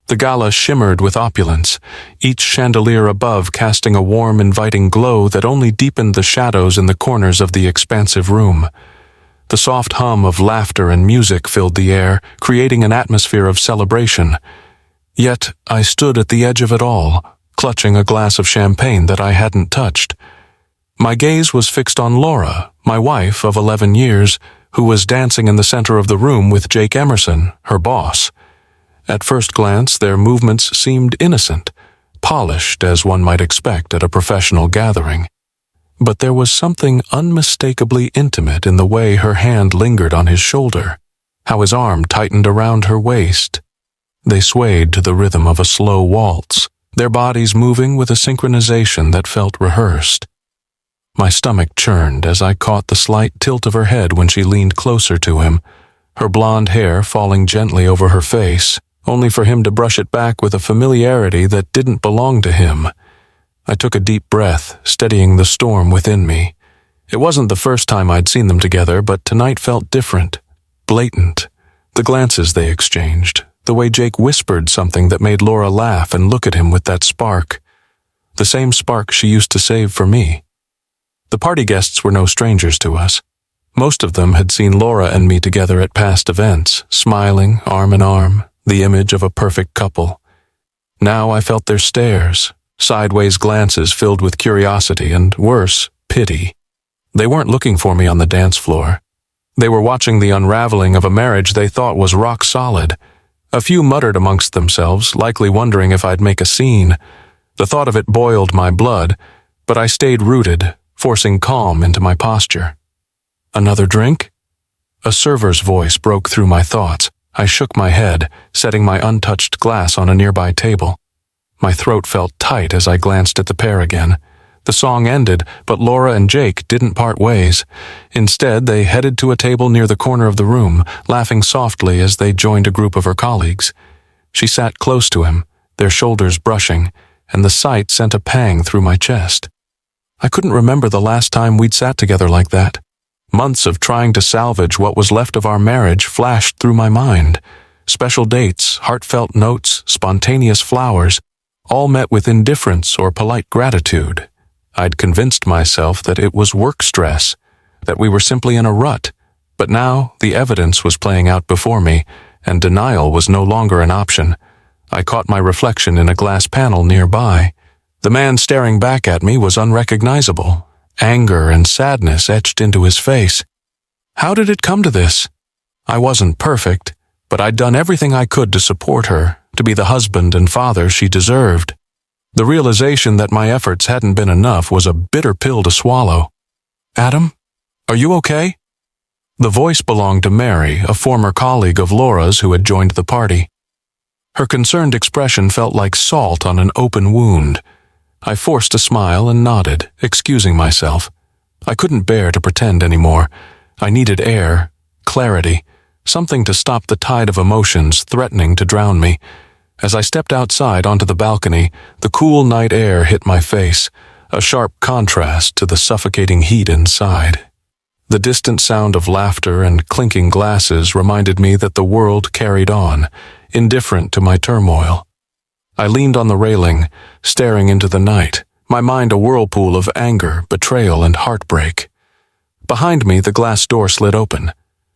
The gala shimmered with opulence, each chandelier above casting a warm, inviting glow that only deepened the shadows in the corners of the expansive room. The soft hum of laughter and music filled the air, creating an atmosphere of celebration. Yet I stood at the edge of it all, clutching a glass of champagne that I hadn't touched. My gaze was fixed on Laura, my wife of 11 years, who was dancing in the center of the room with Jake Emerson, her boss. At first glance, their movements seemed innocent, polished as one might expect at a professional gathering. But there was something unmistakably intimate in the way her hand lingered on his shoulder, how his arm tightened around her waist. They swayed to the rhythm of a slow waltz, their bodies moving with a synchronization that felt rehearsed. My stomach churned as I caught the slight tilt of her head when she leaned closer to him, her blonde hair falling gently over her face, only for him to brush it back with a familiarity that didn't belong to him. I took a deep breath, steadying the storm within me. It wasn't the first time I'd seen them together, but tonight felt different, blatant. The glances they exchanged, the way Jake whispered something that made Laura laugh and look at him with that spark. The same spark she used to save for me. The party guests were no strangers to us. Most of them had seen Laura and me together at past events, smiling, arm in arm, the image of a perfect couple. Now I felt their stares, sideways glances filled with curiosity and, worse, pity. They weren't looking for me on the dance floor. They were watching the unraveling of a marriage they thought was rock solid. A few muttered amongst themselves, likely wondering if I'd make a scene. The thought of it boiled my blood, but I stayed rooted, forcing calm into my posture. Another drink? A server's voice broke through my thoughts. I shook my head, setting my untouched glass on a nearby table. My throat felt tight as I glanced at the pair again. The song ended, but Laura and Jake didn't part ways. Instead, they headed to a table near the corner of the room, laughing softly as they joined a group of her colleagues. She sat close to him, their shoulders brushing, and the sight sent a pang through my chest. I couldn't remember the last time we'd sat together like that. Months of trying to salvage what was left of our marriage flashed through my mind. Special dates, heartfelt notes, spontaneous flowers, all met with indifference or polite gratitude. I'd convinced myself that it was work stress, that we were simply in a rut, but now the evidence was playing out before me, and denial was no longer an option. I caught my reflection in a glass panel nearby. The man staring back at me was unrecognizable. Anger and sadness etched into his face. How did it come to this? I wasn't perfect, but I'd done everything I could to support her, to be the husband and father she deserved. The realization that my efforts hadn't been enough was a bitter pill to swallow. Adam, are you okay? The voice belonged to Mary, a former colleague of Laura's who had joined the party. Her concerned expression felt like salt on an open wound. I forced a smile and nodded, excusing myself. I couldn't bear to pretend anymore. I needed air, clarity, something to stop the tide of emotions threatening to drown me. As I stepped outside onto the balcony, the cool night air hit my face, a sharp contrast to the suffocating heat inside. The distant sound of laughter and clinking glasses reminded me that the world carried on, indifferent to my turmoil. I leaned on the railing, staring into the night, my mind a whirlpool of anger, betrayal, and heartbreak. Behind me, the glass door slid open.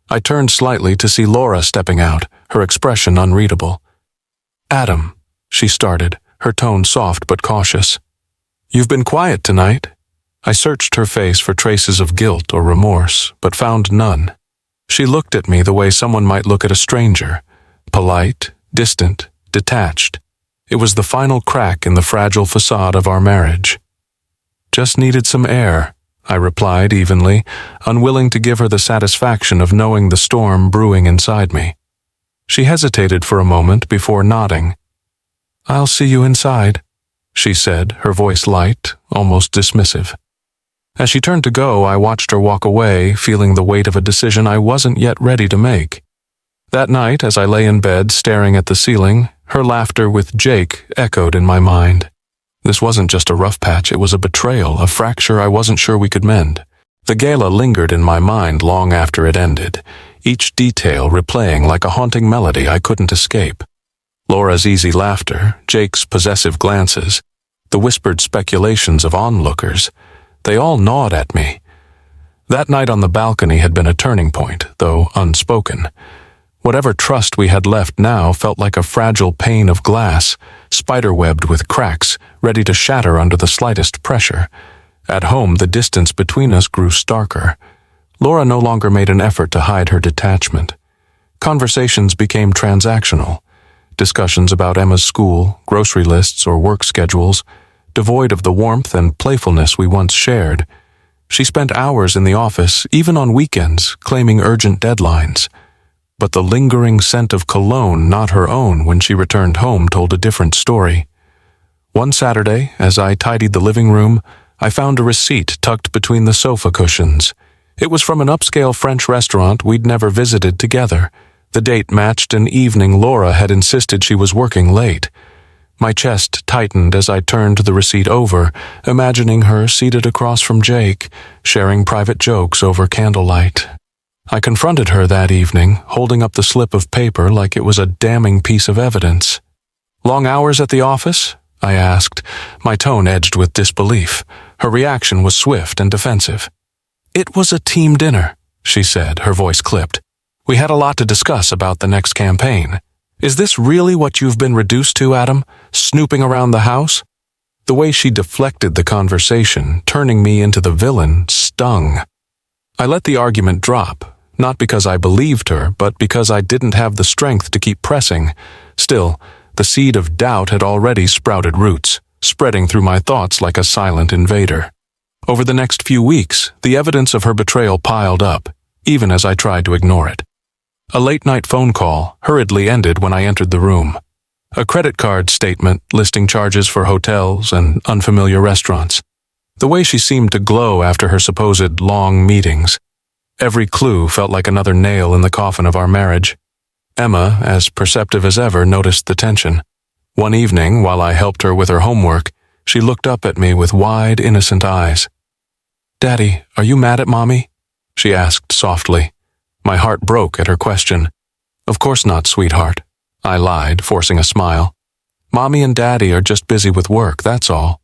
I turned slightly to see Laura stepping out, her expression unreadable. Adam, she started, her tone soft but cautious. You've been quiet tonight. I searched her face for traces of guilt or remorse, but found none. She looked at me the way someone might look at a stranger, polite, distant, detached. It was the final crack in the fragile facade of our marriage. Just needed some air, I replied evenly, unwilling to give her the satisfaction of knowing the storm brewing inside me. She hesitated for a moment before nodding. I'll see you inside, she said, her voice light, almost dismissive. As she turned to go, I watched her walk away, feeling the weight of a decision I wasn't yet ready to make. That night, as I lay in bed staring at the ceiling, her laughter with Jake echoed in my mind. This wasn't just a rough patch, it was a betrayal, a fracture I wasn't sure we could mend. The gala lingered in my mind long after it ended, each detail replaying like a haunting melody I couldn't escape. Laura's easy laughter, Jake's possessive glances, the whispered speculations of onlookers, they all gnawed at me. That night on the balcony had been a turning point, though unspoken. Whatever trust we had left now felt like a fragile pane of glass, spiderwebbed with cracks, ready to shatter under the slightest pressure. At home, the distance between us grew starker. Laura no longer made an effort to hide her detachment. Conversations became transactional. Discussions about Emma's school, grocery lists, or work schedules, devoid of the warmth and playfulness we once shared. She spent hours in the office, even on weekends, claiming urgent deadlines. But the lingering scent of cologne not her own when she returned home told a different story. One Saturday, as I tidied the living room, I found a receipt tucked between the sofa cushions. It was from an upscale French restaurant we'd never visited together. The date matched an evening Laura had insisted she was working late. My chest tightened as I turned the receipt over, imagining her seated across from Jake, sharing private jokes over candlelight. I confronted her that evening, holding up the slip of paper like it was a damning piece of evidence. "Long hours at the office?" I asked, my tone edged with disbelief. Her reaction was swift and defensive. "It was a team dinner," she said, her voice clipped. "We had a lot to discuss about the next campaign. Is this really what you've been reduced to, Adam? Snooping around the house?" The way she deflected the conversation, turning me into the villain, stung. I let the argument drop. Not because I believed her, but because I didn't have the strength to keep pressing. Still, the seed of doubt had already sprouted roots, spreading through my thoughts like a silent invader. Over the next few weeks, the evidence of her betrayal piled up, even as I tried to ignore it. A late-night phone call hurriedly ended when I entered the room. A credit card statement listing charges for hotels and unfamiliar restaurants. The way she seemed to glow after her supposed long meetings. Every clue felt like another nail in the coffin of our marriage. Emma, as perceptive as ever, noticed the tension. One evening, while I helped her with her homework, she looked up at me with wide, innocent eyes. "Daddy, are you mad at Mommy?" she asked softly. My heart broke at her question. "Of course not, sweetheart," I lied, forcing a smile. "Mommy and Daddy are just busy with work, that's all."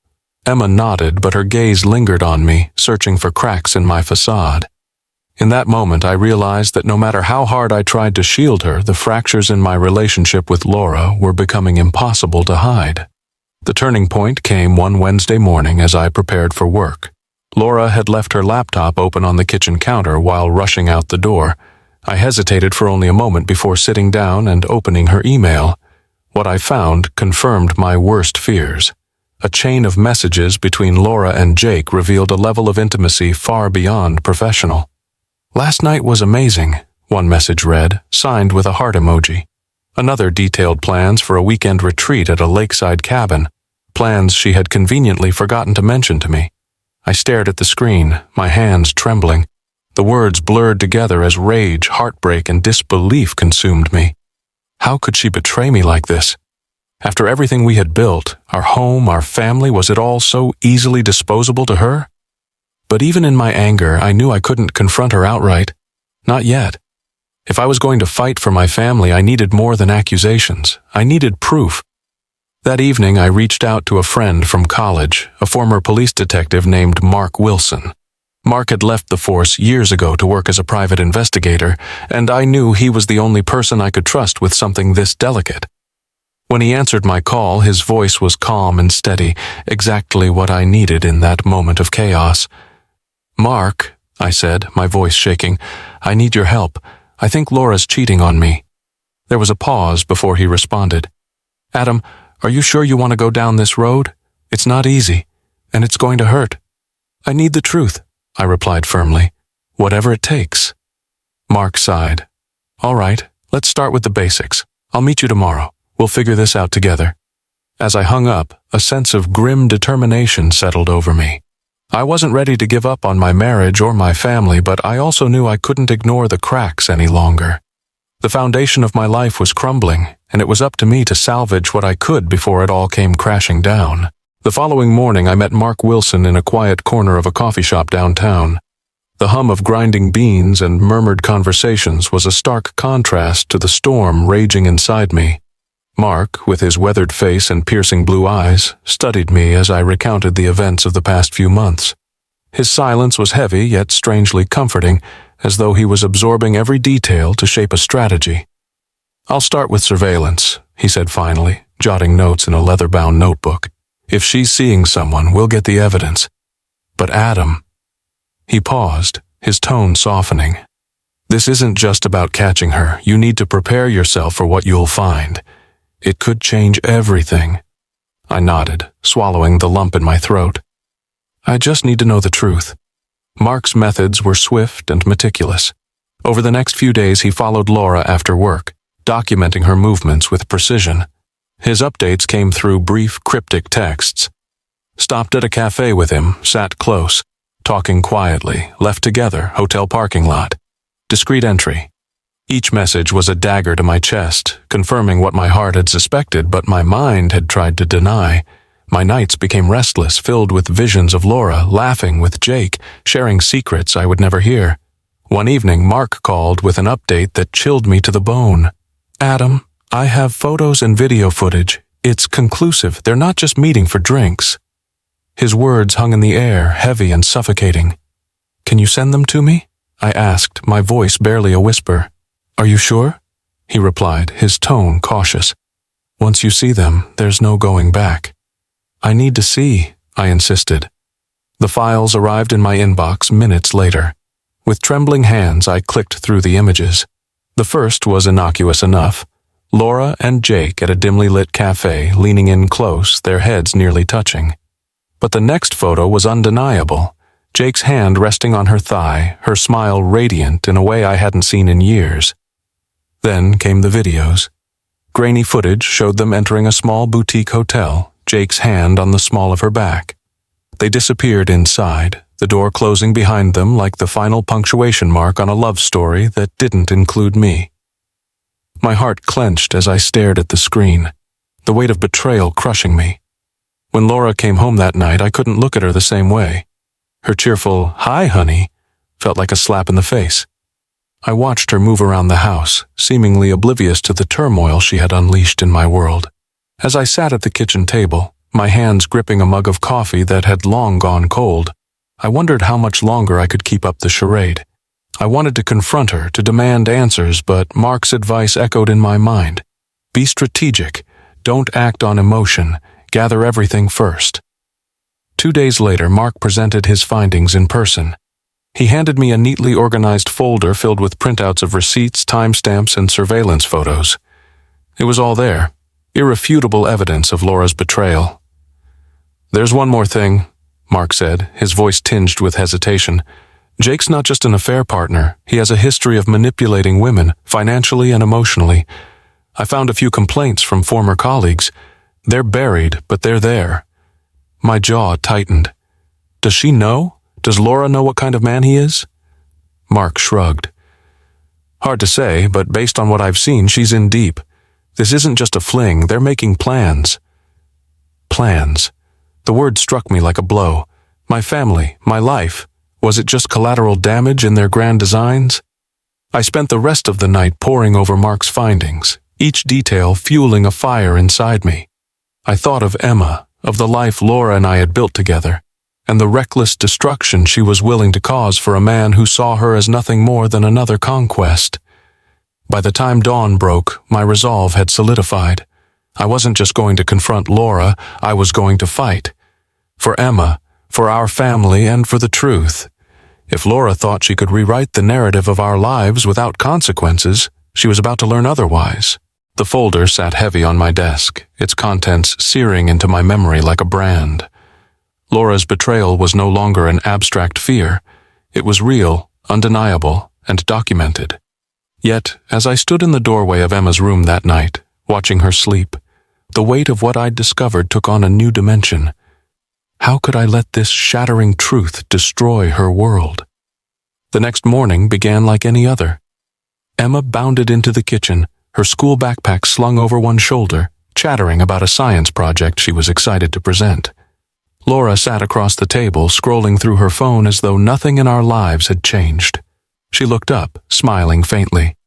Emma nodded, but her gaze lingered on me, searching for cracks in my facade. In that moment, I realized that no matter how hard I tried to shield her, the fractures in my relationship with Laura were becoming impossible to hide. The turning point came one Wednesday morning as I prepared for work. Laura had left her laptop open on the kitchen counter while rushing out the door. I hesitated for only a moment before sitting down and opening her email. What I found confirmed my worst fears. A chain of messages between Laura and Jake revealed a level of intimacy far beyond professional. "Last night was amazing," one message read, signed with a heart emoji. Another detailed plans for a weekend retreat at a lakeside cabin, plans she had conveniently forgotten to mention to me. I stared at the screen, my hands trembling. The words blurred together as rage, heartbreak, and disbelief consumed me. How could she betray me like this? After everything we had built, our home, our family, was it all so easily disposable to her? But even in my anger, I knew I couldn't confront her outright. Not yet. If I was going to fight for my family, I needed more than accusations. I needed proof. That evening, I reached out to a friend from college, a former police detective named Mark Wilson. Mark had left the force years ago to work as a private investigator, and I knew he was the only person I could trust with something this delicate. When he answered my call, his voice was calm and steady, exactly what I needed in that moment of chaos. "Mark," I said, my voice shaking, "I need your help. I think Laura's cheating on me." There was a pause before he responded. "Adam, are you sure you want to go down this road? It's not easy, and it's going to hurt." "I need the truth," I replied firmly. "Whatever it takes." Mark sighed. "All right, let's start with the basics. I'll meet you tomorrow. We'll figure this out together." As I hung up, a sense of grim determination settled over me. I wasn't ready to give up on my marriage or my family, but I also knew I couldn't ignore the cracks any longer. The foundation of my life was crumbling, and it was up to me to salvage what I could before it all came crashing down. The following morning, I met Mark Wilson in a quiet corner of a coffee shop downtown. The hum of grinding beans and murmured conversations was a stark contrast to the storm raging inside me. Mark, with his weathered face and piercing blue eyes, studied me as I recounted the events of the past few months. His silence was heavy yet strangely comforting, as though he was absorbing every detail to shape a strategy. "I'll start with surveillance," he said finally, jotting notes in a leather-bound notebook. "If she's seeing someone, we'll get the evidence. But Adam..." He paused, his tone softening. "This isn't just about catching her. You need to prepare yourself for what you'll find. It could change everything." I nodded, swallowing the lump in my throat. "I just need to know the truth." Mark's methods were swift and meticulous. Over the next few days he followed Laura after work, documenting her movements with precision. His updates came through brief, cryptic texts. Stopped at a cafe with him, sat close, talking quietly, left together, hotel parking lot. Discreet entry. Each message was a dagger to my chest, confirming what my heart had suspected but my mind had tried to deny. My nights became restless, filled with visions of Laura, laughing with Jake, sharing secrets I would never hear. One evening, Mark called with an update that chilled me to the bone. "Adam, I have photos and video footage. It's conclusive. They're not just meeting for drinks." His words hung in the air, heavy and suffocating. "Can you send them to me?" I asked, my voice barely a whisper. "Are you sure?" he replied, his tone cautious. "Once you see them, there's no going back." "I need to see," I insisted. The files arrived in my inbox minutes later. With trembling hands, I clicked through the images. The first was innocuous enough. Laura and Jake at a dimly lit cafe, leaning in close, their heads nearly touching. But the next photo was undeniable. Jake's hand resting on her thigh, her smile radiant in a way I hadn't seen in years. Then came the videos. Grainy footage showed them entering a small boutique hotel, Jake's hand on the small of her back. They disappeared inside, the door closing behind them like the final punctuation mark on a love story that didn't include me. My heart clenched as I stared at the screen, the weight of betrayal crushing me. When Laura came home that night, I couldn't look at her the same way. Her cheerful, "Hi, honey," felt like a slap in the face. I watched her move around the house, seemingly oblivious to the turmoil she had unleashed in my world. As I sat at the kitchen table, my hands gripping a mug of coffee that had long gone cold, I wondered how much longer I could keep up the charade. I wanted to confront her, to demand answers, but Mark's advice echoed in my mind. Be strategic. Don't act on emotion. Gather everything first. 2 days later, Mark presented his findings in person. He handed me a neatly organized folder filled with printouts of receipts, timestamps, and surveillance photos. It was all there. Irrefutable evidence of Laura's betrayal. "There's one more thing," Mark said, his voice tinged with hesitation. "Jake's not just an affair partner. He has a history of manipulating women, financially and emotionally. I found a few complaints from former colleagues. They're buried, but they're there." My jaw tightened. "Does she know? Does Laura know what kind of man he is?" Mark shrugged. "Hard to say, but based on what I've seen, she's in deep. This isn't just a fling, they're making plans." Plans. The word struck me like a blow. My family, my life. Was it just collateral damage in their grand designs? I spent the rest of the night poring over Mark's findings, each detail fueling a fire inside me. I thought of Emma, of the life Laura and I had built together, and the reckless destruction she was willing to cause for a man who saw her as nothing more than another conquest. By the time dawn broke, my resolve had solidified. I wasn't just going to confront Laura, I was going to fight. For Emma, for our family, and for the truth. If Laura thought she could rewrite the narrative of our lives without consequences, she was about to learn otherwise. The folder sat heavy on my desk, its contents searing into my memory like a brand. Laura's betrayal was no longer an abstract fear. It was real, undeniable, and documented. Yet, as I stood in the doorway of Emma's room that night, watching her sleep, the weight of what I'd discovered took on a new dimension. How could I let this shattering truth destroy her world? The next morning began like any other. Emma bounded into the kitchen, her school backpack slung over one shoulder, chattering about a science project she was excited to present. Laura sat across the table, scrolling through her phone as though nothing in our lives had changed. She looked up, smiling faintly.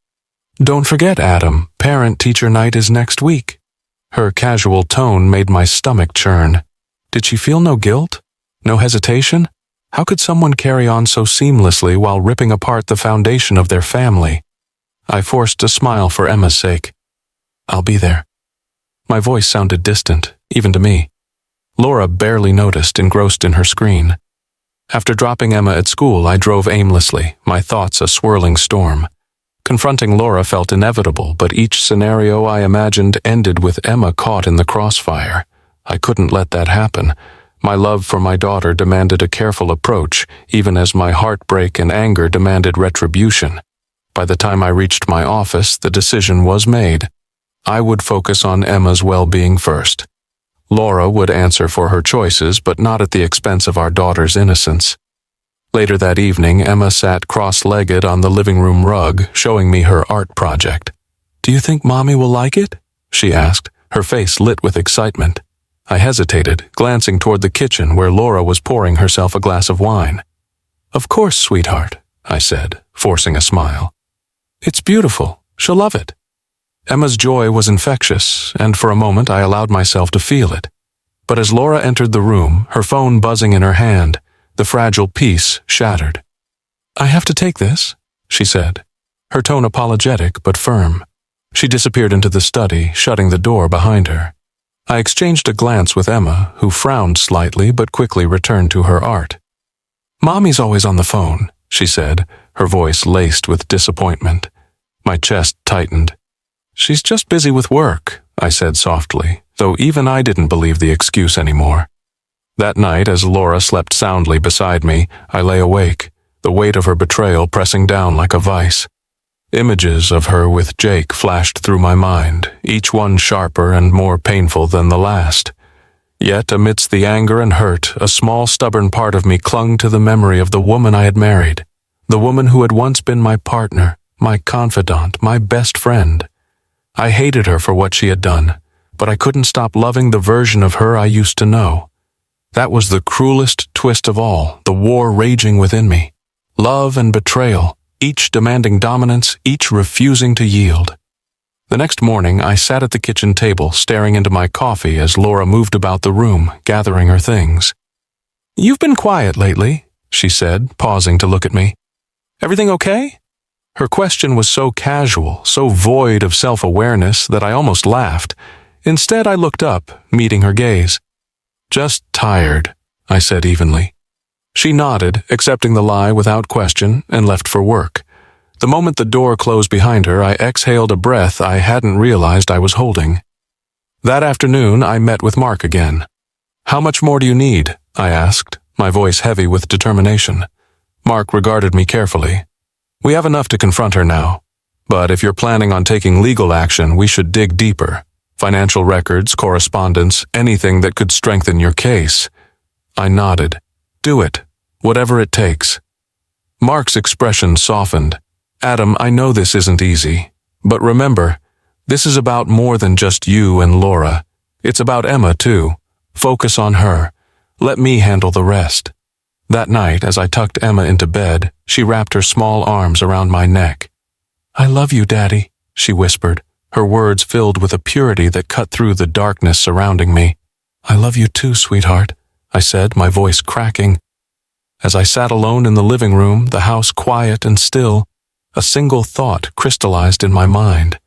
"Don't forget, Adam, parent-teacher night is next week." Her casual tone made my stomach churn. Did she feel no guilt? No hesitation? How could someone carry on so seamlessly while ripping apart the foundation of their family? I forced a smile for Emma's sake. "I'll be there." My voice sounded distant, even to me. Laura barely noticed, engrossed in her screen. After dropping Emma at school, I drove aimlessly, my thoughts a swirling storm. Confronting Laura felt inevitable, but each scenario I imagined ended with Emma caught in the crossfire. I couldn't let that happen. My love for my daughter demanded a careful approach, even as my heartbreak and anger demanded retribution. By the time I reached my office, the decision was made. I would focus on Emma's well-being first. Laura would answer for her choices, but not at the expense of our daughter's innocence. Later that evening, Emma sat cross-legged on the living room rug, showing me her art project. "Do you think Mommy will like it?" she asked, her face lit with excitement. I hesitated, glancing toward the kitchen where Laura was pouring herself a glass of wine. "Of course, sweetheart," I said, forcing a smile. "It's beautiful. She'll love it." Emma's joy was infectious, and for a moment I allowed myself to feel it. But as Laura entered the room, her phone buzzing in her hand, the fragile peace shattered. "I have to take this," she said, her tone apologetic but firm. She disappeared into the study, shutting the door behind her. I exchanged a glance with Emma, who frowned slightly but quickly returned to her art. "Mommy's always on the phone," she said, her voice laced with disappointment. My chest tightened. "She's just busy with work," I said softly, though even I didn't believe the excuse anymore. That night, as Laura slept soundly beside me, I lay awake, the weight of her betrayal pressing down like a vice. Images of her with Jake flashed through my mind, each one sharper and more painful than the last. Yet, amidst the anger and hurt, a small stubborn part of me clung to the memory of the woman I had married, the woman who had once been my partner, my confidant, my best friend. I hated her for what she had done, but I couldn't stop loving the version of her I used to know. That was the cruelest twist of all, the war raging within me. Love and betrayal, each demanding dominance, each refusing to yield. The next morning, I sat at the kitchen table, staring into my coffee as Laura moved about the room, gathering her things. "You've been quiet lately," she said, pausing to look at me. "Everything okay?" Her question was so casual, so void of self-awareness that I almost laughed. Instead, I looked up, meeting her gaze. "Just tired," I said evenly. She nodded, accepting the lie without question, and left for work. The moment the door closed behind her, I exhaled a breath I hadn't realized I was holding. That afternoon, I met with Mark again. "How much more do you need?" I asked, my voice heavy with determination. Mark regarded me carefully. "We have enough to confront her now. But if you're planning on taking legal action, we should dig deeper. Financial records, correspondence, anything that could strengthen your case." I nodded. "Do it. Whatever it takes." Mark's expression softened. "Adam, I know this isn't easy. But remember, this is about more than just you and Laura. It's about Emma, too. Focus on her. Let me handle the rest." That night, as I tucked Emma into bed, she wrapped her small arms around my neck. "I love you, Daddy," she whispered, her words filled with a purity that cut through the darkness surrounding me. "I love you too, sweetheart," I said, my voice cracking. As I sat alone in the living room, the house quiet and still, a single thought crystallized in my mind.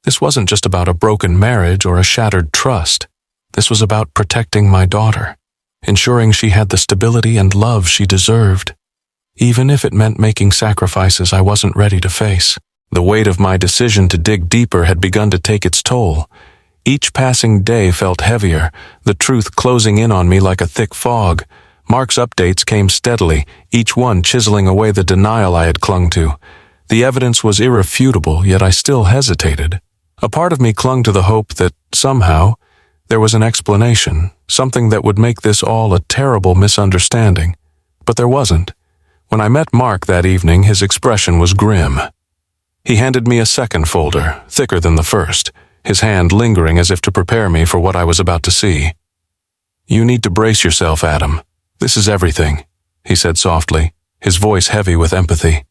This wasn't just about a broken marriage or a shattered trust. This was about protecting my daughter, ensuring she had the stability and love she deserved, even if it meant making sacrifices I wasn't ready to face. The weight of my decision to dig deeper had begun to take its toll. Each passing day felt heavier, the truth closing in on me like a thick fog. Mark's updates came steadily, each one chiseling away the denial I had clung to. The evidence was irrefutable, yet I still hesitated. A part of me clung to the hope that, somehow, there was an explanation, something that would make this all a terrible misunderstanding. But there wasn't. When I met Mark that evening, his expression was grim. He handed me a second folder, thicker than the first, his hand lingering as if to prepare me for what I was about to see. "You need to brace yourself, Adam. This is everything," he said softly, his voice heavy with empathy.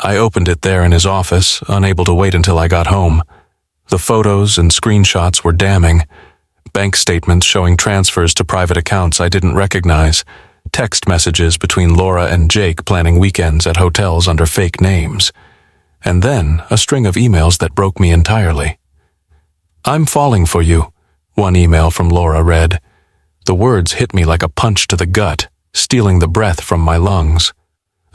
I opened it there in his office, unable to wait until I got home. The photos and screenshots were damning. Bank statements showing transfers to private accounts I didn't recognize, text messages between Laura and Jake planning weekends at hotels under fake names, and then a string of emails that broke me entirely. "I'm falling for you," one email from Laura read. The words hit me like a punch to the gut, stealing the breath from my lungs.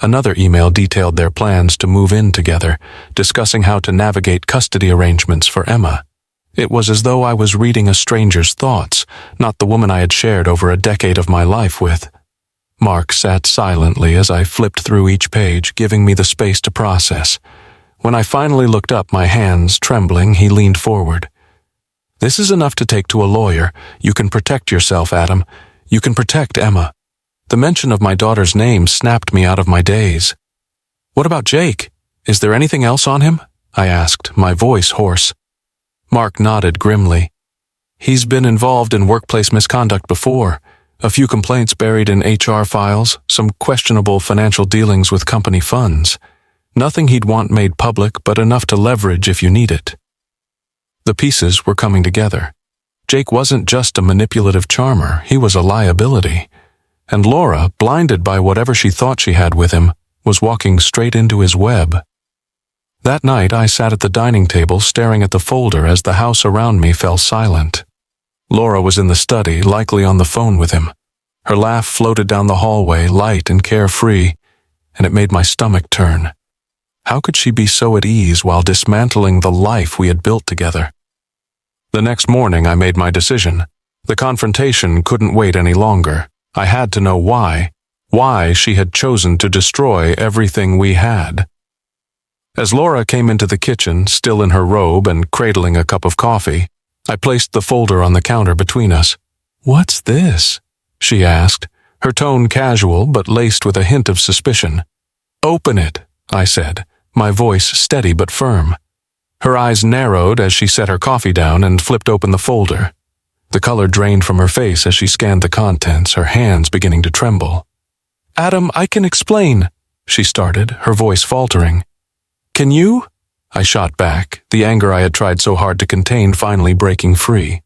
Another email detailed their plans to move in together, discussing how to navigate custody arrangements for Emma. It was as though I was reading a stranger's thoughts, not the woman I had shared over a decade of my life with. Mark sat silently as I flipped through each page, giving me the space to process. When I finally looked up, my hands trembling, he leaned forward. "This is enough to take to a lawyer. You can protect yourself, Adam. You can protect Emma." The mention of my daughter's name snapped me out of my daze. "What about Jake? Is there anything else on him?" I asked, my voice hoarse. Mark nodded grimly. "He's been involved in workplace misconduct before. A few complaints buried in HR files, some questionable financial dealings with company funds. Nothing he'd want made public, but enough to leverage if you need it." The pieces were coming together. Jake wasn't just a manipulative charmer, he was a liability. And Laura, blinded by whatever she thought she had with him, was walking straight into his web. That night I sat at the dining table staring at the folder as the house around me fell silent. Laura was in the study, likely on the phone with him. Her laugh floated down the hallway, light and carefree, and it made my stomach turn. How could she be so at ease while dismantling the life we had built together? The next morning I made my decision. The confrontation couldn't wait any longer. I had to know why she had chosen to destroy everything we had. As Laura came into the kitchen, still in her robe and cradling a cup of coffee, I placed the folder on the counter between us. "What's this?" she asked, her tone casual but laced with a hint of suspicion. "Open it," I said, my voice steady but firm. Her eyes narrowed as she set her coffee down and flipped open the folder. The color drained from her face as she scanned the contents, her hands beginning to tremble. "Adam, I can explain," she started, her voice faltering. "Can you?" I shot back, the anger I had tried so hard to contain finally breaking free.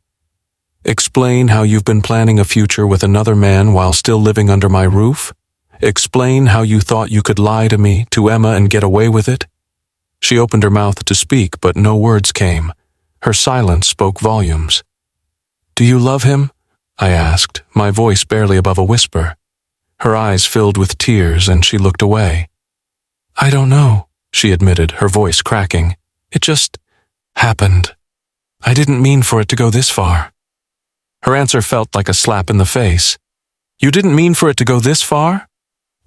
"Explain how you've been planning a future with another man while still living under my roof? Explain how you thought you could lie to me, to Emma, and get away with it?" She opened her mouth to speak, but no words came. Her silence spoke volumes. "Do you love him?" I asked, my voice barely above a whisper. Her eyes filled with tears and she looked away. "I don't know," she admitted, her voice cracking. "It just happened. I didn't mean for it to go this far." Her answer felt like a slap in the face. "You didn't mean for it to go this far?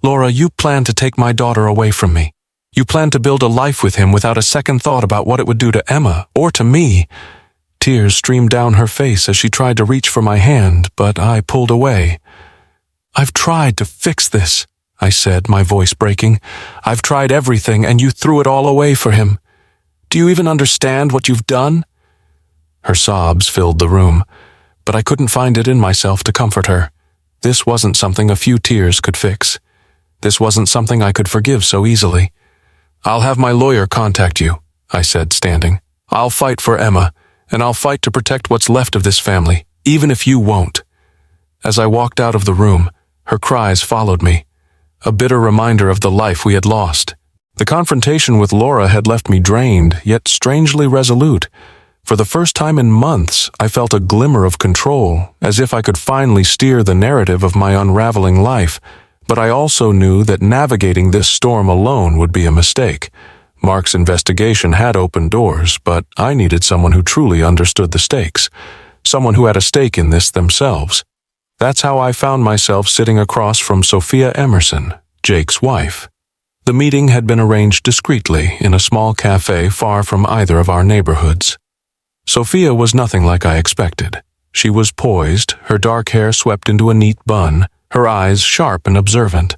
Laura, you planned to take my daughter away from me. You planned to build a life with him without a second thought about what it would do to Emma or to me." Tears streamed down her face as she tried to reach for my hand, but I pulled away. "I've tried to fix this," I said, my voice breaking. "I've tried everything, and you threw it all away for him. Do you even understand what you've done?" Her sobs filled the room, but I couldn't find it in myself to comfort her. This wasn't something a few tears could fix. This wasn't something I could forgive so easily. "I'll have my lawyer contact you," I said, standing. "I'll fight for Emma, and I'll fight to protect what's left of this family, even if you won't." As I walked out of the room, her cries followed me, a bitter reminder of the life we had lost. The confrontation with Laura had left me drained, yet strangely resolute. For the first time in months, I felt a glimmer of control, as if I could finally steer the narrative of my unraveling life. But I also knew that navigating this storm alone would be a mistake. Mark's investigation had opened doors, but I needed someone who truly understood the stakes, someone who had a stake in this themselves. That's how I found myself sitting across from Sophia Emerson, Jake's wife. The meeting had been arranged discreetly in a small cafe far from either of our neighborhoods. Sophia was nothing like I expected. She was poised, her dark hair swept into a neat bun, her eyes sharp and observant,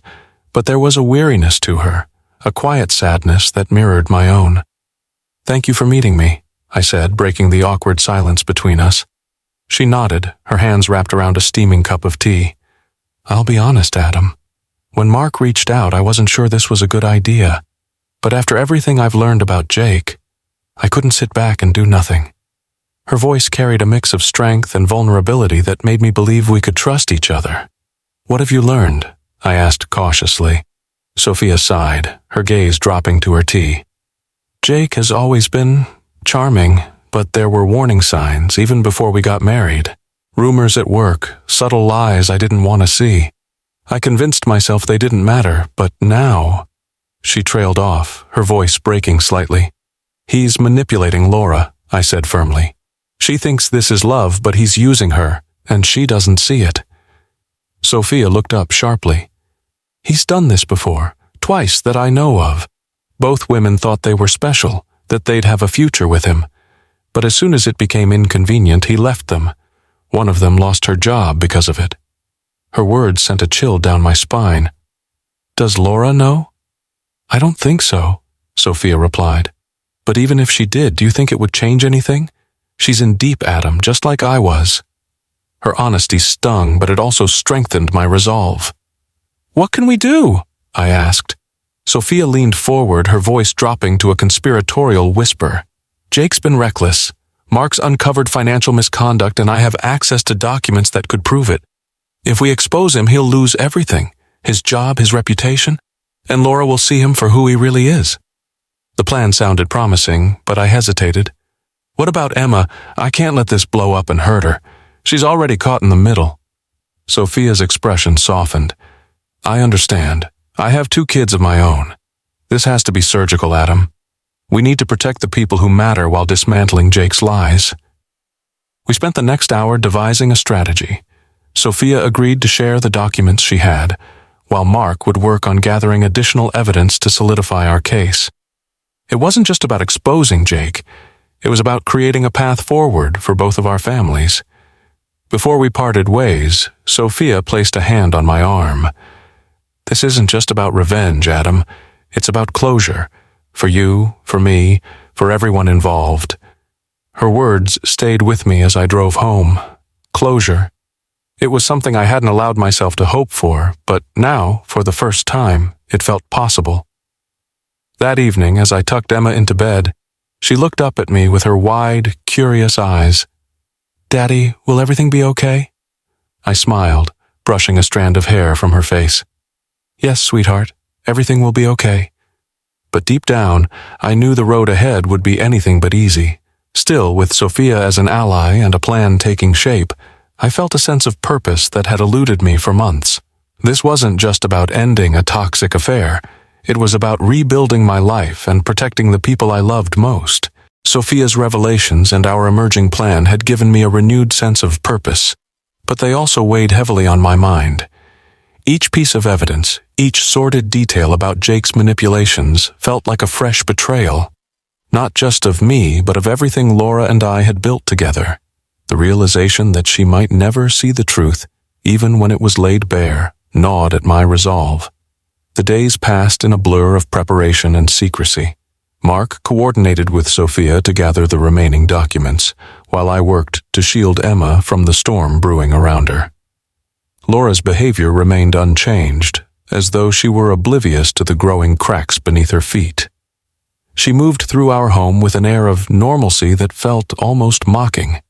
but there was a weariness to her, a quiet sadness that mirrored my own. "Thank you for meeting me," I said, breaking the awkward silence between us. She nodded, her hands wrapped around a steaming cup of tea. "I'll be honest, Adam. When Mark reached out, I wasn't sure this was a good idea. But after everything I've learned about Jake, I couldn't sit back and do nothing. Her voice carried a mix of strength and vulnerability that made me believe we could trust each other. "What have you learned?" I asked cautiously. Sophia sighed, her gaze dropping to her tea. "Jake has always been charming, but there were warning signs even before we got married. Rumors at work, subtle lies I didn't want to see. I convinced myself they didn't matter, but now—" She trailed off, her voice breaking slightly. "He's manipulating Laura," I said firmly. "She thinks this is love, but he's using her, and she doesn't see it." Sophia looked up sharply. "He's done this before, twice that I know of. Both women thought they were special, that they'd have a future with him. But as soon as it became inconvenient, he left them. One of them lost her job because of it." Her words sent a chill down my spine. "Does Laura know?" "I don't think so," Sophia replied. "But even if she did, do you think it would change anything? She's in deep, Adam, just like I was." Her honesty stung, but it also strengthened my resolve. "What can we do?" I asked. Sophia leaned forward, her voice dropping to a conspiratorial whisper. "Jake's been reckless. Mark's uncovered financial misconduct, and I have access to documents that could prove it. If we expose him, he'll lose everything, his job, his reputation, and Laura will see him for who he really is." The plan sounded promising, but I hesitated. "What about Emma? I can't let this blow up and hurt her. She's already caught in the middle." Sophia's expression softened. "I understand. I have 2 kids of my own. This has to be surgical, Adam. We need to protect the people who matter while dismantling Jake's lies." We spent the next hour devising a strategy. Sophia agreed to share the documents she had, while Mark would work on gathering additional evidence to solidify our case. It wasn't just about exposing Jake. It was about creating a path forward for both of our families. Before we parted ways, Sophia placed a hand on my arm. "This isn't just about revenge, Adam. It's about closure. For you, for me, for everyone involved." Her words stayed with me as I drove home. Closure. It was something I hadn't allowed myself to hope for, but now, for the first time, it felt possible. That evening, as I tucked Emma into bed, she looked up at me with her wide, curious eyes. "Daddy, will everything be okay?" I smiled, brushing a strand of hair from her face. "Yes, sweetheart, everything will be okay." But deep down, I knew the road ahead would be anything but easy. Still, with Sophia as an ally and a plan taking shape, I felt a sense of purpose that had eluded me for months. This wasn't just about ending a toxic affair. It was about rebuilding my life and protecting the people I loved most. Sophia's revelations and our emerging plan had given me a renewed sense of purpose, but they also weighed heavily on my mind. Each piece of evidence, each sordid detail about Jake's manipulations felt like a fresh betrayal, not just of me, but of everything Laura and I had built together. The realization that she might never see the truth, even when it was laid bare, gnawed at my resolve. The days passed in a blur of preparation and secrecy. Mark coordinated with Sophia to gather the remaining documents, while I worked to shield Emma from the storm brewing around her. Laura's behavior remained unchanged, as though she were oblivious to the growing cracks beneath her feet. She moved through our home with an air of normalcy that felt almost mocking.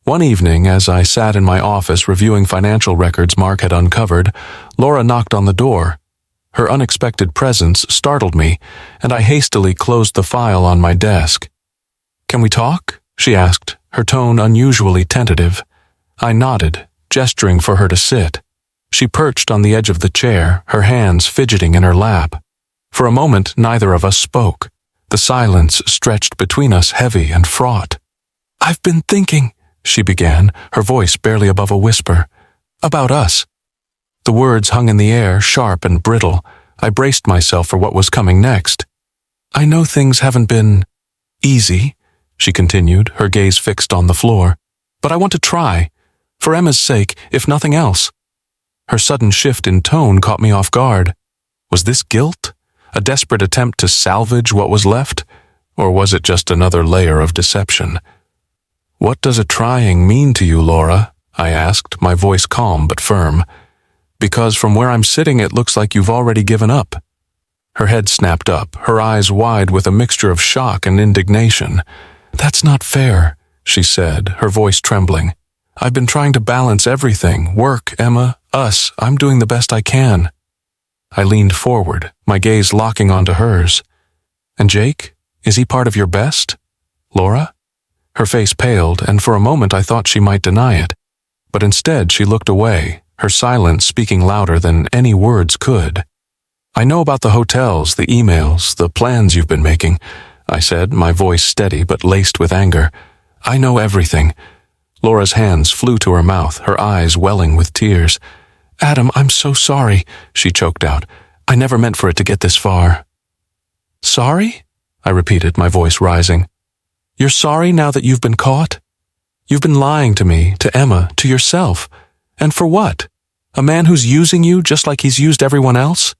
One evening, as I sat in my office reviewing financial records Mark had uncovered, Laura knocked on the door. Her unexpected presence startled me, and I hastily closed the file on my desk. "Can we talk?" she asked, her tone unusually tentative. I nodded, gesturing for her to sit. She perched on the edge of the chair, her hands fidgeting in her lap. For a moment, neither of us spoke. The silence stretched between us heavy and fraught. "I've been thinking," she began, her voice barely above a whisper, "about us." The words hung in the air, sharp and brittle. I braced myself for what was coming next. "I know things haven't been easy," she continued, her gaze fixed on the floor, "but I want to try. For Emma's sake, if nothing else." Her sudden shift in tone caught me off guard. Was this guilt? A desperate attempt to salvage what was left? Or was it just another layer of deception? "What does a trying mean to you, Laura?" I asked, my voice calm but firm. "Because from where I'm sitting it looks like you've already given up." Her head snapped up, her eyes wide with a mixture of shock and indignation. "That's not fair," she said, her voice trembling. "I've been trying to balance everything. Work, Emma, us. I'm doing the best I can." I leaned forward, my gaze locking onto hers. "And Jake? Is he part of your best? Laura?" Her face paled, and for a moment I thought she might deny it. But instead she looked away, her silence speaking louder than any words could. "I know about the hotels, the emails, the plans you've been making," I said, my voice steady but laced with anger. "I know everything." Laura's hands flew to her mouth, her eyes welling with tears. "Adam, I'm so sorry," she choked out. "I never meant for it to get this far." "Sorry?" I repeated, my voice rising. "You're sorry now that you've been caught? You've been lying to me, to Emma, to yourself. And for what? A man who's using you just like he's used everyone else?"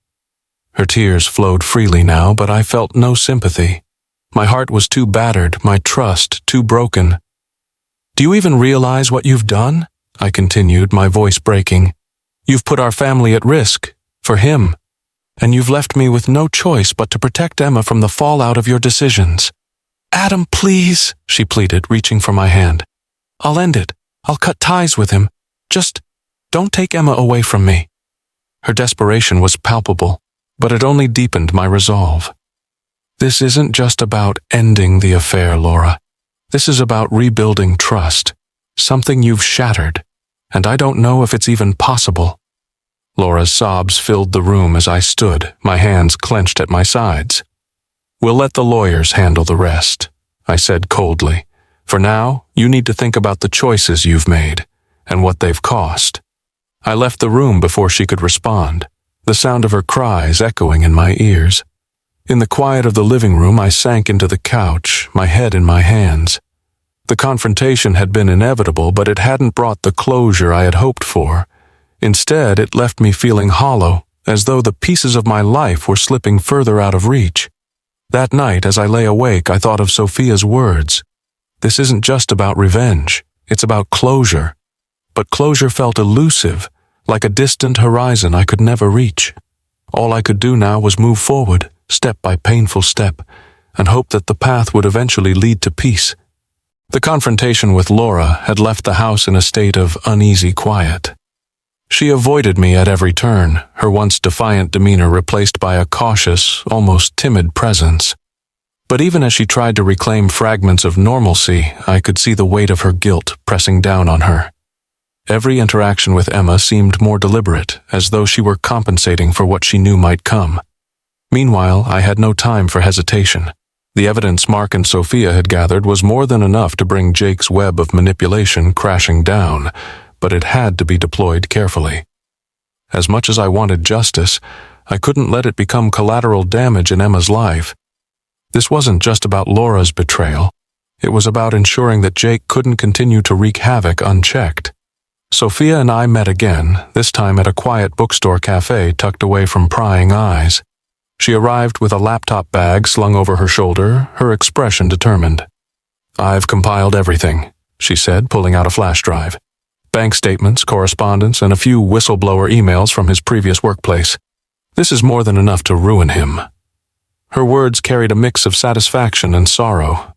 Her tears flowed freely now, but I felt no sympathy. My heart was too battered, my trust too broken. "Do you even realize what you've done?" I continued, my voice breaking. "You've put our family at risk, for him. And you've left me with no choice but to protect Emma from the fallout of your decisions." "Adam, please," she pleaded, reaching for my hand. "I'll end it. I'll cut ties with him. Just don't take Emma away from me." Her desperation was palpable, but it only deepened my resolve. "This isn't just about ending the affair, Laura. This is about rebuilding trust, something you've shattered, and I don't know if it's even possible." Laura's sobs filled the room as I stood, my hands clenched at my sides. "We'll let the lawyers handle the rest," I said coldly. "For now, you need to think about the choices you've made, and what they've cost." I left the room before she could respond, the sound of her cries echoing in my ears. In the quiet of the living room, I sank into the couch, my head in my hands. The confrontation had been inevitable, but it hadn't brought the closure I had hoped for. Instead, it left me feeling hollow, as though the pieces of my life were slipping further out of reach. That night, as I lay awake, I thought of Sophia's words. This isn't just about revenge, it's about closure. But closure felt elusive, like a distant horizon I could never reach. All I could do now was move forward, step by painful step, and hope that the path would eventually lead to peace. The confrontation with Laura had left the house in a state of uneasy quiet. She avoided me at every turn, her once defiant demeanor replaced by a cautious, almost timid presence. But even as she tried to reclaim fragments of normalcy, I could see the weight of her guilt pressing down on her. Every interaction with Emma seemed more deliberate, as though she were compensating for what she knew might come. Meanwhile, I had no time for hesitation. The evidence Mark and Sophia had gathered was more than enough to bring Jake's web of manipulation crashing down, but it had to be deployed carefully. As much as I wanted justice, I couldn't let it become collateral damage in Emma's life. This wasn't just about Laura's betrayal. It was about ensuring that Jake couldn't continue to wreak havoc unchecked. Sophia and I met again, this time at a quiet bookstore cafe tucked away from prying eyes. She arrived with a laptop bag slung over her shoulder, her expression determined. "I've compiled everything," she said, pulling out a flash drive. "Bank statements, correspondence, and a few whistleblower emails from his previous workplace. This is more than enough to ruin him." Her words carried a mix of satisfaction and sorrow.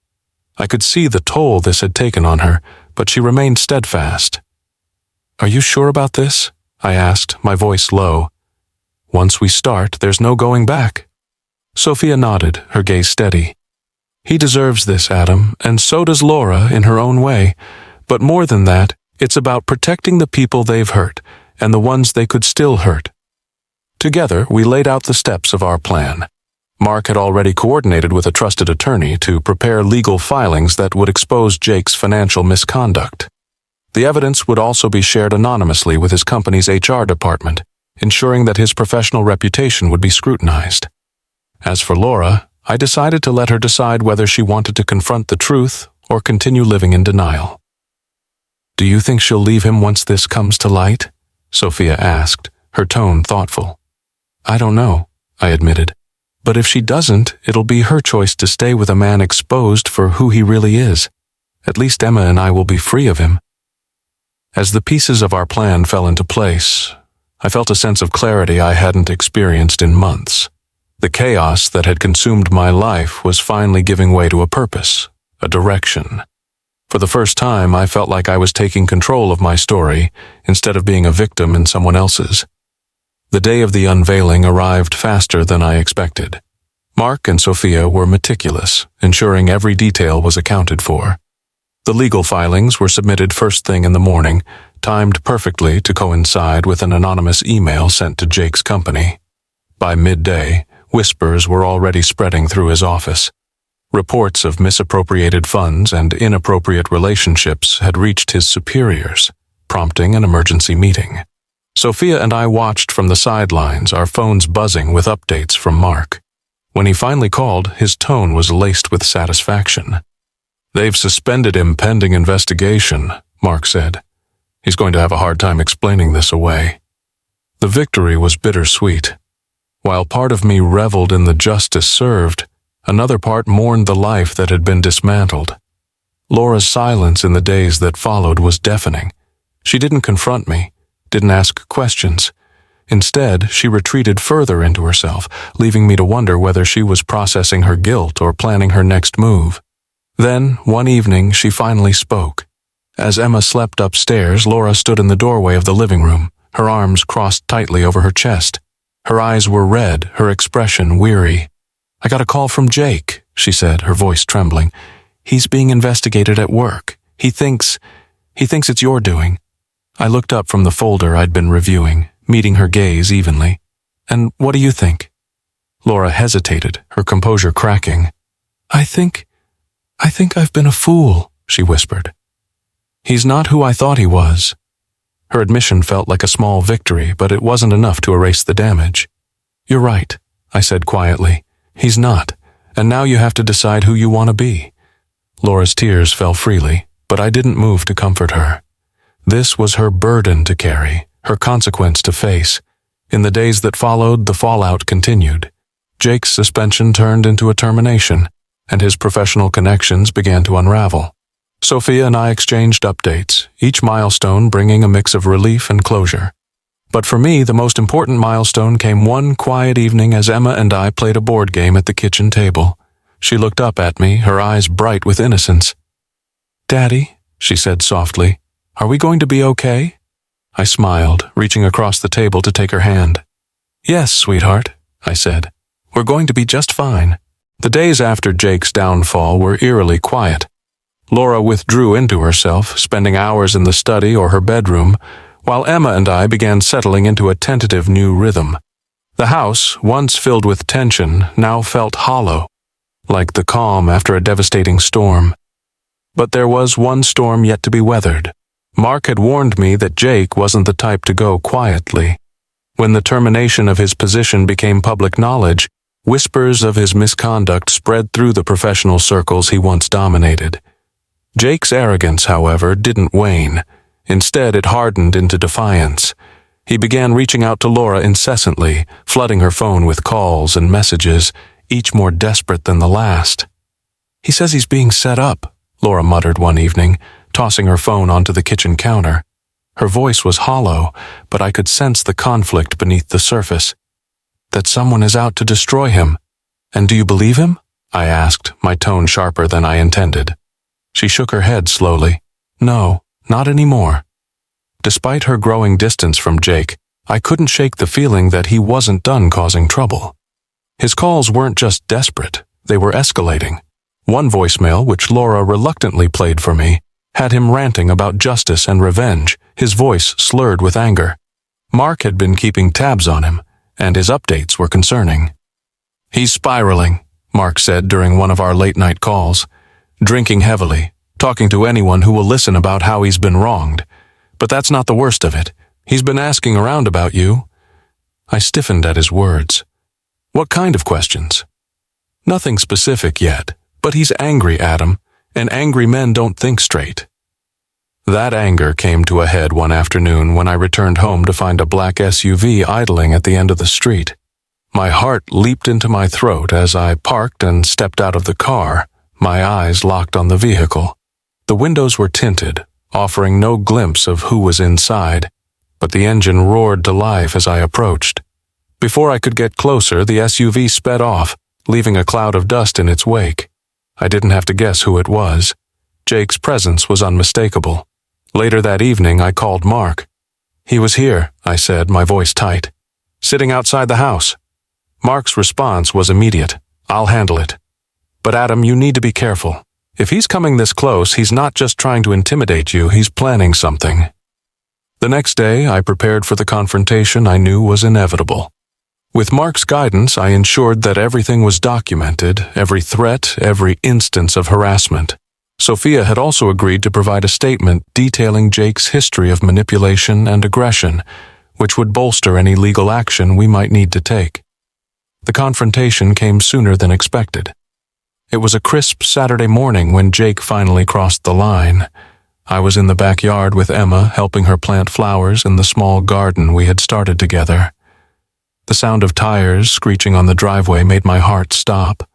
I could see the toll this had taken on her, but she remained steadfast. "Are you sure about this?" I asked, my voice low. "Once we start, there's no going back." Sophia nodded, her gaze steady. "He deserves this, Adam, and so does Laura in her own way. But more than that, it's about protecting the people they've hurt, and the ones they could still hurt." Together, we laid out the steps of our plan. Mark had already coordinated with a trusted attorney to prepare legal filings that would expose Jake's financial misconduct. The evidence would also be shared anonymously with his company's HR department, ensuring that his professional reputation would be scrutinized. As for Laura, I decided to let her decide whether she wanted to confront the truth or continue living in denial. "Do you think she'll leave him once this comes to light?" Sophia asked, her tone thoughtful. "I don't know," I admitted. "But if she doesn't, it'll be her choice to stay with a man exposed for who he really is. At least Emma and I will be free of him." As the pieces of our plan fell into place, I felt a sense of clarity I hadn't experienced in months. The chaos that had consumed my life was finally giving way to a purpose, a direction. For the first time, I felt like I was taking control of my story instead of being a victim in someone else's. The day of the unveiling arrived faster than I expected. Mark and Sophia were meticulous, ensuring every detail was accounted for. The legal filings were submitted first thing in the morning, timed perfectly to coincide with an anonymous email sent to Jake's company. By midday, whispers were already spreading through his office. Reports of misappropriated funds and inappropriate relationships had reached his superiors, prompting an emergency meeting. Sophia and I watched from the sidelines, our phones buzzing with updates from Mark. When he finally called, his tone was laced with satisfaction. "They've suspended him pending investigation," Mark said. "He's going to have a hard time explaining this away." The victory was bittersweet. While part of me reveled in the justice served, another part mourned the life that had been dismantled. Laura's silence in the days that followed was deafening. She didn't confront me, didn't ask questions. Instead, she retreated further into herself, leaving me to wonder whether she was processing her guilt or planning her next move. Then, one evening, she finally spoke. As Emma slept upstairs, Laura stood in the doorway of the living room, her arms crossed tightly over her chest. Her eyes were red, her expression weary. "I got a call from Jake," she said, her voice trembling. "He's being investigated at work. He thinks it's your doing." I looked up from the folder I'd been reviewing, meeting her gaze evenly. "And what do you think?" Laura hesitated, her composure cracking. I think I've been a fool," she whispered. "He's not who I thought he was." Her admission felt like a small victory, but it wasn't enough to erase the damage. "You're right," I said quietly. "He's not, and now you have to decide who you want to be." Laura's tears fell freely, but I didn't move to comfort her. This was her burden to carry, her consequence to face. In the days that followed, the fallout continued. Jake's suspension turned into a termination, and his professional connections began to unravel. Sophia and I exchanged updates, each milestone bringing a mix of relief and closure. But for me, the most important milestone came one quiet evening as Emma and I played a board game at the kitchen table. She looked up at me, her eyes bright with innocence. "Daddy," she said softly, "are we going to be okay?" I smiled, reaching across the table to take her hand. "Yes, sweetheart," I said. "We're going to be just fine." The days after Jake's downfall were eerily quiet. Laura withdrew into herself, spending hours in the study or her bedroom, while Emma and I began settling into a tentative new rhythm. The house, once filled with tension, now felt hollow, like the calm after a devastating storm. But there was one storm yet to be weathered. Mark had warned me that Jake wasn't the type to go quietly. When the termination of his position became public knowledge, whispers of his misconduct spread through the professional circles he once dominated. Jake's arrogance, however, didn't wane. Instead, it hardened into defiance. He began reaching out to Laura incessantly, flooding her phone with calls and messages, each more desperate than the last. "He says he's being set up," Laura muttered one evening, tossing her phone onto the kitchen counter. Her voice was hollow, but I could sense the conflict beneath the surface. "That someone is out to destroy him. And do you believe him?" I asked, my tone sharper than I intended. She shook her head slowly. "No, not anymore." Despite her growing distance from Jake, I couldn't shake the feeling that he wasn't done causing trouble. His calls weren't just desperate, they were escalating. One voicemail, which Laura reluctantly played for me, had him ranting about justice and revenge, his voice slurred with anger. Mark had been keeping tabs on him, and his updates were concerning. "He's spiraling," Mark said during one of our late-night calls. "Drinking heavily, talking to anyone who will listen about how he's been wronged. But that's not the worst of it. He's been asking around about you." I stiffened at his words. "What kind of questions?" "Nothing specific yet, but he's angry, Adam, and angry men don't think straight." That anger came to a head one afternoon when I returned home to find a black SUV idling at the end of the street. My heart leaped into my throat as I parked and stepped out of the car, my eyes locked on the vehicle. The windows were tinted, offering no glimpse of who was inside, but the engine roared to life as I approached. Before I could get closer, the SUV sped off, leaving a cloud of dust in its wake. I didn't have to guess who it was. Jake's presence was unmistakable. Later that evening, I called Mark. "He was here," I said, my voice tight. "Sitting outside the house." Mark's response was immediate. "I'll handle it. But Adam, you need to be careful. If he's coming this close, he's not just trying to intimidate you, he's planning something." The next day, I prepared for the confrontation I knew was inevitable. With Mark's guidance, I ensured that everything was documented, every threat, every instance of harassment. Sophia had also agreed to provide a statement detailing Jake's history of manipulation and aggression, which would bolster any legal action we might need to take. The confrontation came sooner than expected. It was a crisp Saturday morning when Jake finally crossed the line. I was in the backyard with Emma, helping her plant flowers in the small garden we had started together. The sound of tires screeching on the driveway made my heart stop.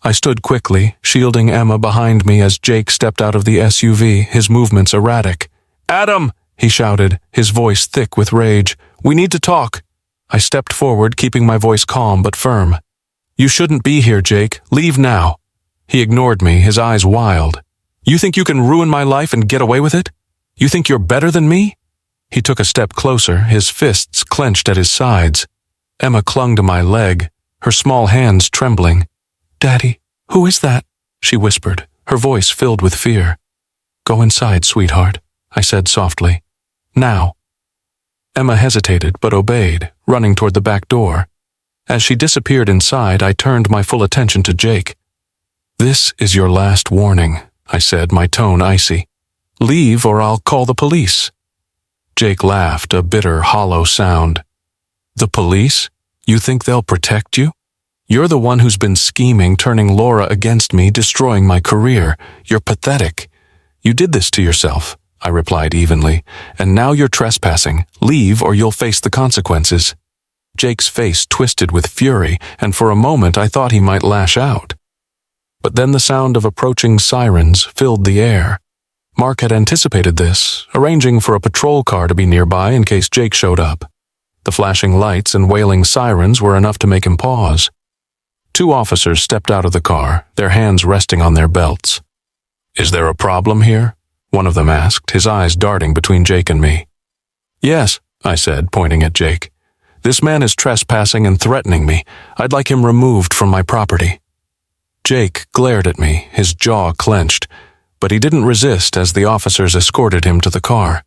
I stood quickly, shielding Emma behind me as Jake stepped out of the SUV, his movements erratic. "Adam!" he shouted, his voice thick with rage. "We need to talk." I stepped forward, keeping my voice calm but firm. "You shouldn't be here, Jake. Leave now." He ignored me, his eyes wild. "You think you can ruin my life and get away with it? You think you're better than me?" He took a step closer, his fists clenched at his sides. Emma clung to my leg, her small hands trembling. "Daddy, who is that?" she whispered, her voice filled with fear. "Go inside, sweetheart," I said softly. "Now." Emma hesitated but obeyed, running toward the back door. As she disappeared inside, I turned my full attention to Jake. "This is your last warning," I said, my tone icy. "Leave or I'll call the police." Jake laughed, a bitter, hollow sound. "The police? You think they'll protect you? You're the one who's been scheming, turning Laura against me, destroying my career. You're pathetic. You did this to yourself," I replied evenly, "and now you're trespassing. Leave or you'll face the consequences." Jake's face twisted with fury, and for a moment I thought he might lash out. But then the sound of approaching sirens filled the air. Mark had anticipated this, arranging for a patrol car to be nearby in case Jake showed up. The flashing lights and wailing sirens were enough to make him pause. 2 officers stepped out of the car, their hands resting on their belts. "Is there a problem here?" one of them asked, his eyes darting between Jake and me. "Yes," I said, pointing at Jake. "This man is trespassing and threatening me. I'd like him removed from my property." Jake glared at me, his jaw clenched, but he didn't resist as the officers escorted him to the car.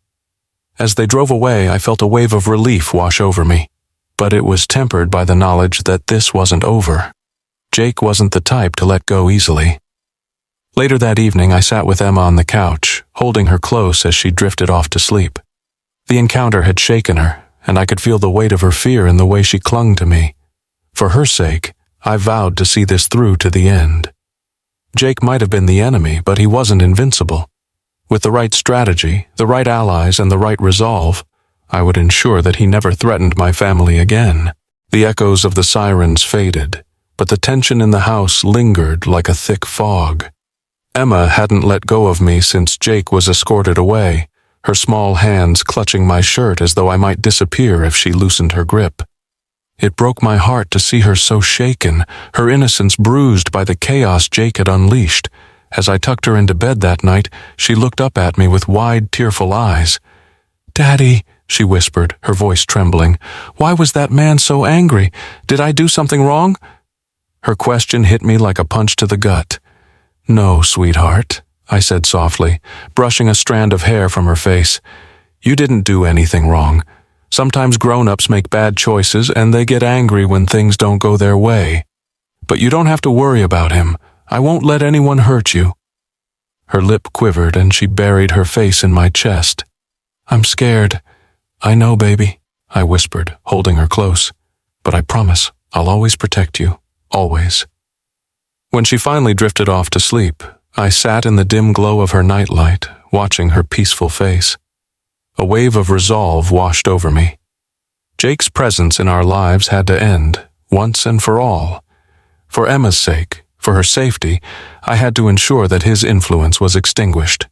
As they drove away, I felt a wave of relief wash over me, but it was tempered by the knowledge that this wasn't over. Jake wasn't the type to let go easily. Later that evening, I sat with Emma on the couch, holding her close as she drifted off to sleep. The encounter had shaken her, and I could feel the weight of her fear in the way she clung to me. For her sake, I vowed to see this through to the end. Jake might have been the enemy, but he wasn't invincible. With the right strategy, the right allies, and the right resolve, I would ensure that he never threatened my family again. The echoes of the sirens faded, but the tension in the house lingered like a thick fog. Emma hadn't let go of me since Jake was escorted away, her small hands clutching my shirt as though I might disappear if she loosened her grip. It broke my heart to see her so shaken, her innocence bruised by the chaos Jake had unleashed. As I tucked her into bed that night, she looked up at me with wide, tearful eyes. "Daddy," she whispered, her voice trembling, "why was that man so angry? Did I do something wrong?" Her question hit me like a punch to the gut. "No, sweetheart," I said softly, brushing a strand of hair from her face. "You didn't do anything wrong. Sometimes grown-ups make bad choices and they get angry when things don't go their way. But you don't have to worry about him. I won't let anyone hurt you." Her lip quivered and she buried her face in my chest. "I'm scared." "I know, baby," I whispered, holding her close. "But I promise I'll always protect you. Always." When she finally drifted off to sleep, I sat in the dim glow of her nightlight, watching her peaceful face. A wave of resolve washed over me. Jake's presence in our lives had to end, once and for all. For Emma's sake, for her safety, I had to ensure that his influence was extinguished.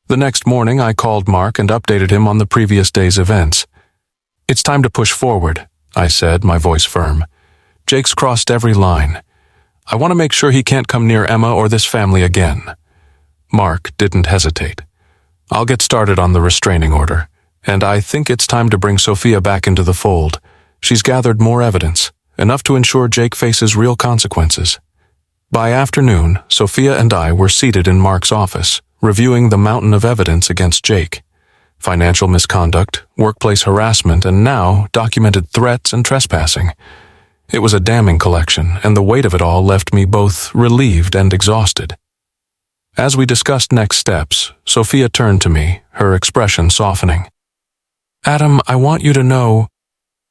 The next morning, I called Mark and updated him on the previous day's events. "It's time to push forward," I said, my voice firm. "Jake's crossed every line. I want to make sure he can't come near Emma or this family again." Mark didn't hesitate. "I'll get started on the restraining order, and I think it's time to bring Sophia back into the fold. She's gathered more evidence, enough to ensure Jake faces real consequences." By afternoon, Sophia and I were seated in Mark's office, reviewing the mountain of evidence against Jake. Financial misconduct, workplace harassment, and now documented threats and trespassing. It was a damning collection, and the weight of it all left me both relieved and exhausted. As we discussed next steps, Sophia turned to me, her expression softening. "Adam, I want you to know,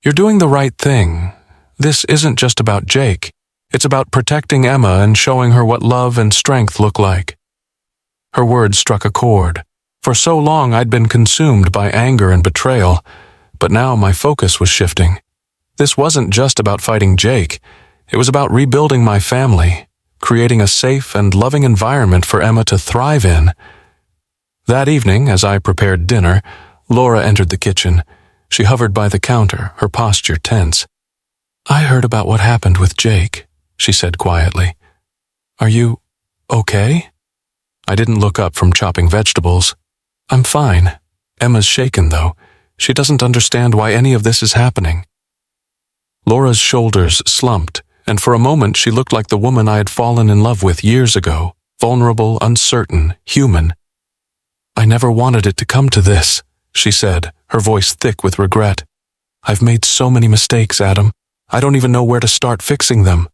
you're doing the right thing. This isn't just about Jake. It's about protecting Emma and showing her what love and strength look like." Her words struck a chord. For so long I'd been consumed by anger and betrayal, but now my focus was shifting. This wasn't just about fighting Jake. It was about rebuilding my family, creating a safe and loving environment for Emma to thrive in. That evening, as I prepared dinner, Laura entered the kitchen. She hovered by the counter, her posture tense. "I heard about what happened with Jake," she said quietly. "Are you okay?" I didn't look up from chopping vegetables. "I'm fine. Emma's shaken, though. She doesn't understand why any of this is happening." Laura's shoulders slumped, and for a moment she looked like the woman I had fallen in love with years ago, vulnerable, uncertain, human. "I never wanted it to come to this," she said, her voice thick with regret. "I've made so many mistakes, Adam. I don't even know where to start fixing them."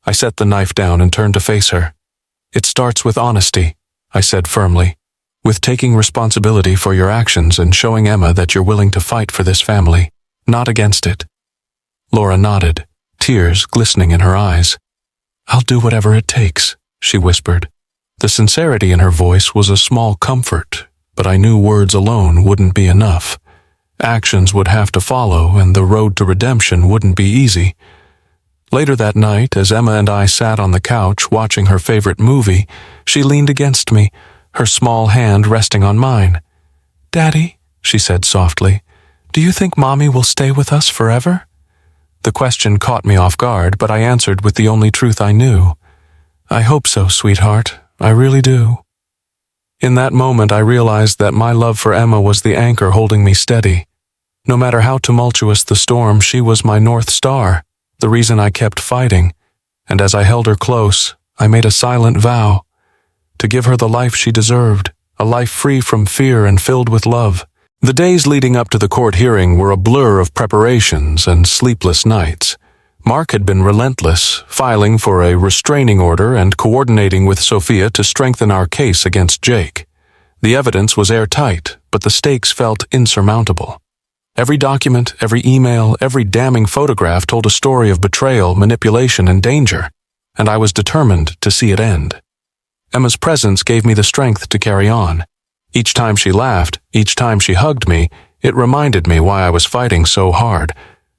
I set the knife down and turned to face her. "It starts with honesty," I said firmly, "with taking responsibility for your actions and showing Emma that you're willing to fight for this family, not against it." Laura nodded, tears glistening in her eyes. "I'll do whatever it takes," she whispered. The sincerity in her voice was a small comfort, but I knew words alone wouldn't be enough. Actions would have to follow, and the road to redemption wouldn't be easy. Later that night, as Emma and I sat on the couch watching her favorite movie, she leaned against me, her small hand resting on mine. "Daddy," she said softly, "do you think Mommy will stay with us forever?" The question caught me off guard, but I answered with the only truth I knew. "I hope so, sweetheart. I really do." In that moment, I realized that my love for Emma was the anchor holding me steady. No matter how tumultuous the storm, she was my North Star, the reason I kept fighting, and as I held her close, I made a silent vow to give her the life she deserved, a life free from fear and filled with love. The days leading up to the court hearing were a blur of preparations and sleepless nights. Mark had been relentless, filing for a restraining order and coordinating with Sophia to strengthen our case against Jake. The evidence was airtight, but the stakes felt insurmountable. Every document, every email, every damning photograph told a story of betrayal, manipulation, and danger, and I was determined to see it end. Emma's presence gave me the strength to carry on. Each time she laughed, each time she hugged me, it reminded me why I was fighting so hard.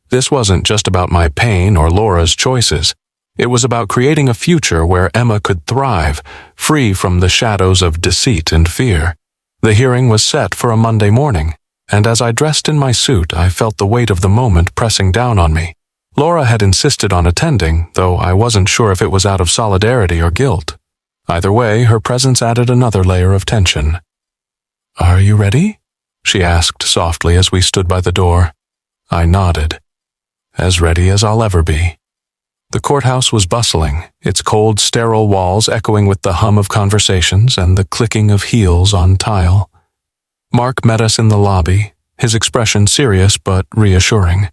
This wasn't just about my pain or Laura's choices. It was about creating a future where Emma could thrive, free from the shadows of deceit and fear. The hearing was set for a Monday morning, and as I dressed in my suit, I felt the weight of the moment pressing down on me. Laura had insisted on attending, though I wasn't sure if it was out of solidarity or guilt. Either way, her presence added another layer of tension. "Are you ready?" she asked softly as we stood by the door. I nodded. As ready as I'll ever be. The courthouse was bustling, its cold, sterile walls echoing with the hum of conversations and the clicking of heels on tile. Mark met us in the lobby, his expression serious but reassuring.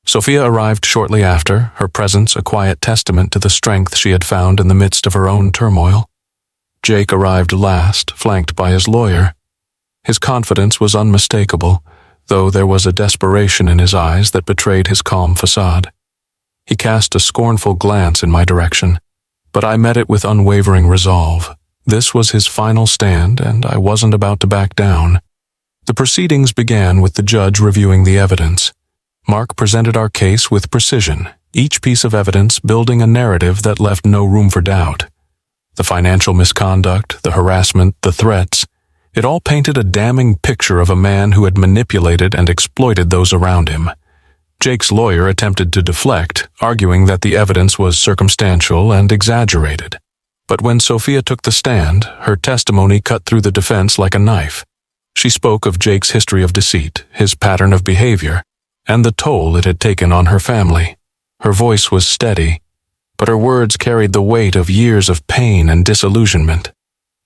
Sophia arrived shortly after, her presence a quiet testament to the strength she had found in the midst of her own turmoil. Jake arrived last, flanked by his lawyer. His confidence was unmistakable, though there was a desperation in his eyes that betrayed his calm facade. He cast a scornful glance in my direction, but I met it with unwavering resolve. This was his final stand, and I wasn't about to back down. The proceedings began with the judge reviewing the evidence. Mark presented our case with precision, each piece of evidence building a narrative that left no room for doubt. The financial misconduct, the harassment, the threats, it all painted a damning picture of a man who had manipulated and exploited those around him. Jake's lawyer attempted to deflect, arguing that the evidence was circumstantial and exaggerated. But when Sophia took the stand, her testimony cut through the defense like a knife. She spoke of Jake's history of deceit, his pattern of behavior, and the toll it had taken on her family. Her voice was steady, but her words carried the weight of years of pain and disillusionment.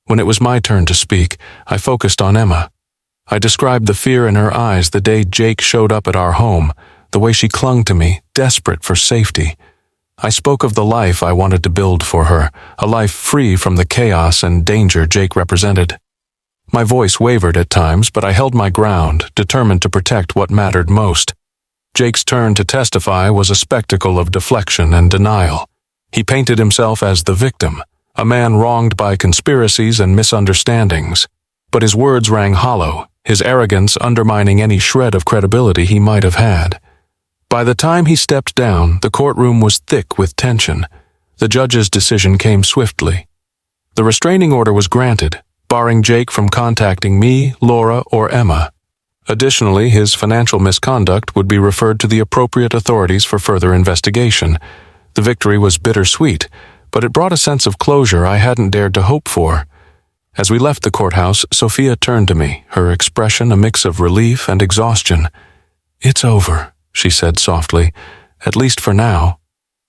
When it was my turn to speak, I focused on Emma. I described the fear in her eyes the day Jake showed up at our home, the way she clung to me, desperate for safety. I spoke of the life I wanted to build for her, a life free from the chaos and danger Jake represented. My voice wavered at times, but I held my ground, determined to protect what mattered most. Jake's turn to testify was a spectacle of deflection and denial. He painted himself as the victim, a man wronged by conspiracies and misunderstandings. But his words rang hollow, his arrogance undermining any shred of credibility he might have had. By the time he stepped down, the courtroom was thick with tension. The judge's decision came swiftly. The restraining order was granted, barring Jake from contacting me, Laura, or Emma. Additionally, his financial misconduct would be referred to the appropriate authorities for further investigation. The victory was bittersweet, but it brought a sense of closure I hadn't dared to hope for. As we left the courthouse, Sophia turned to me, her expression a mix of relief and exhaustion. "It's over," she said softly, "at least for now."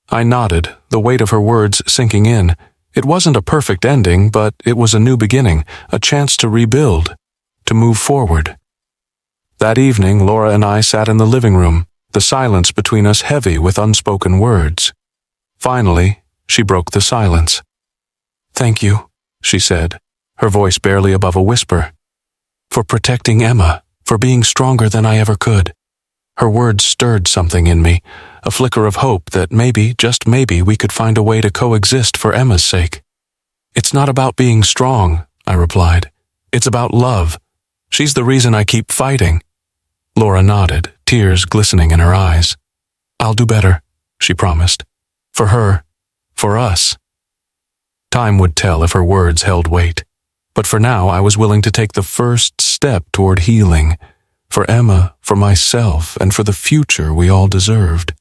I nodded, the weight of her words sinking in. It wasn't a perfect ending, but it was a new beginning, a chance to rebuild, to move forward. That evening, Laura and I sat in the living room, the silence between us heavy with unspoken words. Finally, she broke the silence. "Thank you," she said, her voice barely above a whisper. "For protecting Emma, for being stronger than I ever could." Her words stirred something in me, a flicker of hope that maybe, just maybe, we could find a way to coexist for Emma's sake. "It's not about being strong," I replied. "It's about love. She's the reason I keep fighting." Laura nodded, tears glistening in her eyes. "I'll do better," she promised. "For her, for us." Time would tell if her words held weight. But for now, I was willing to take the first step toward healing. For Emma, for myself, and for the future we all deserved.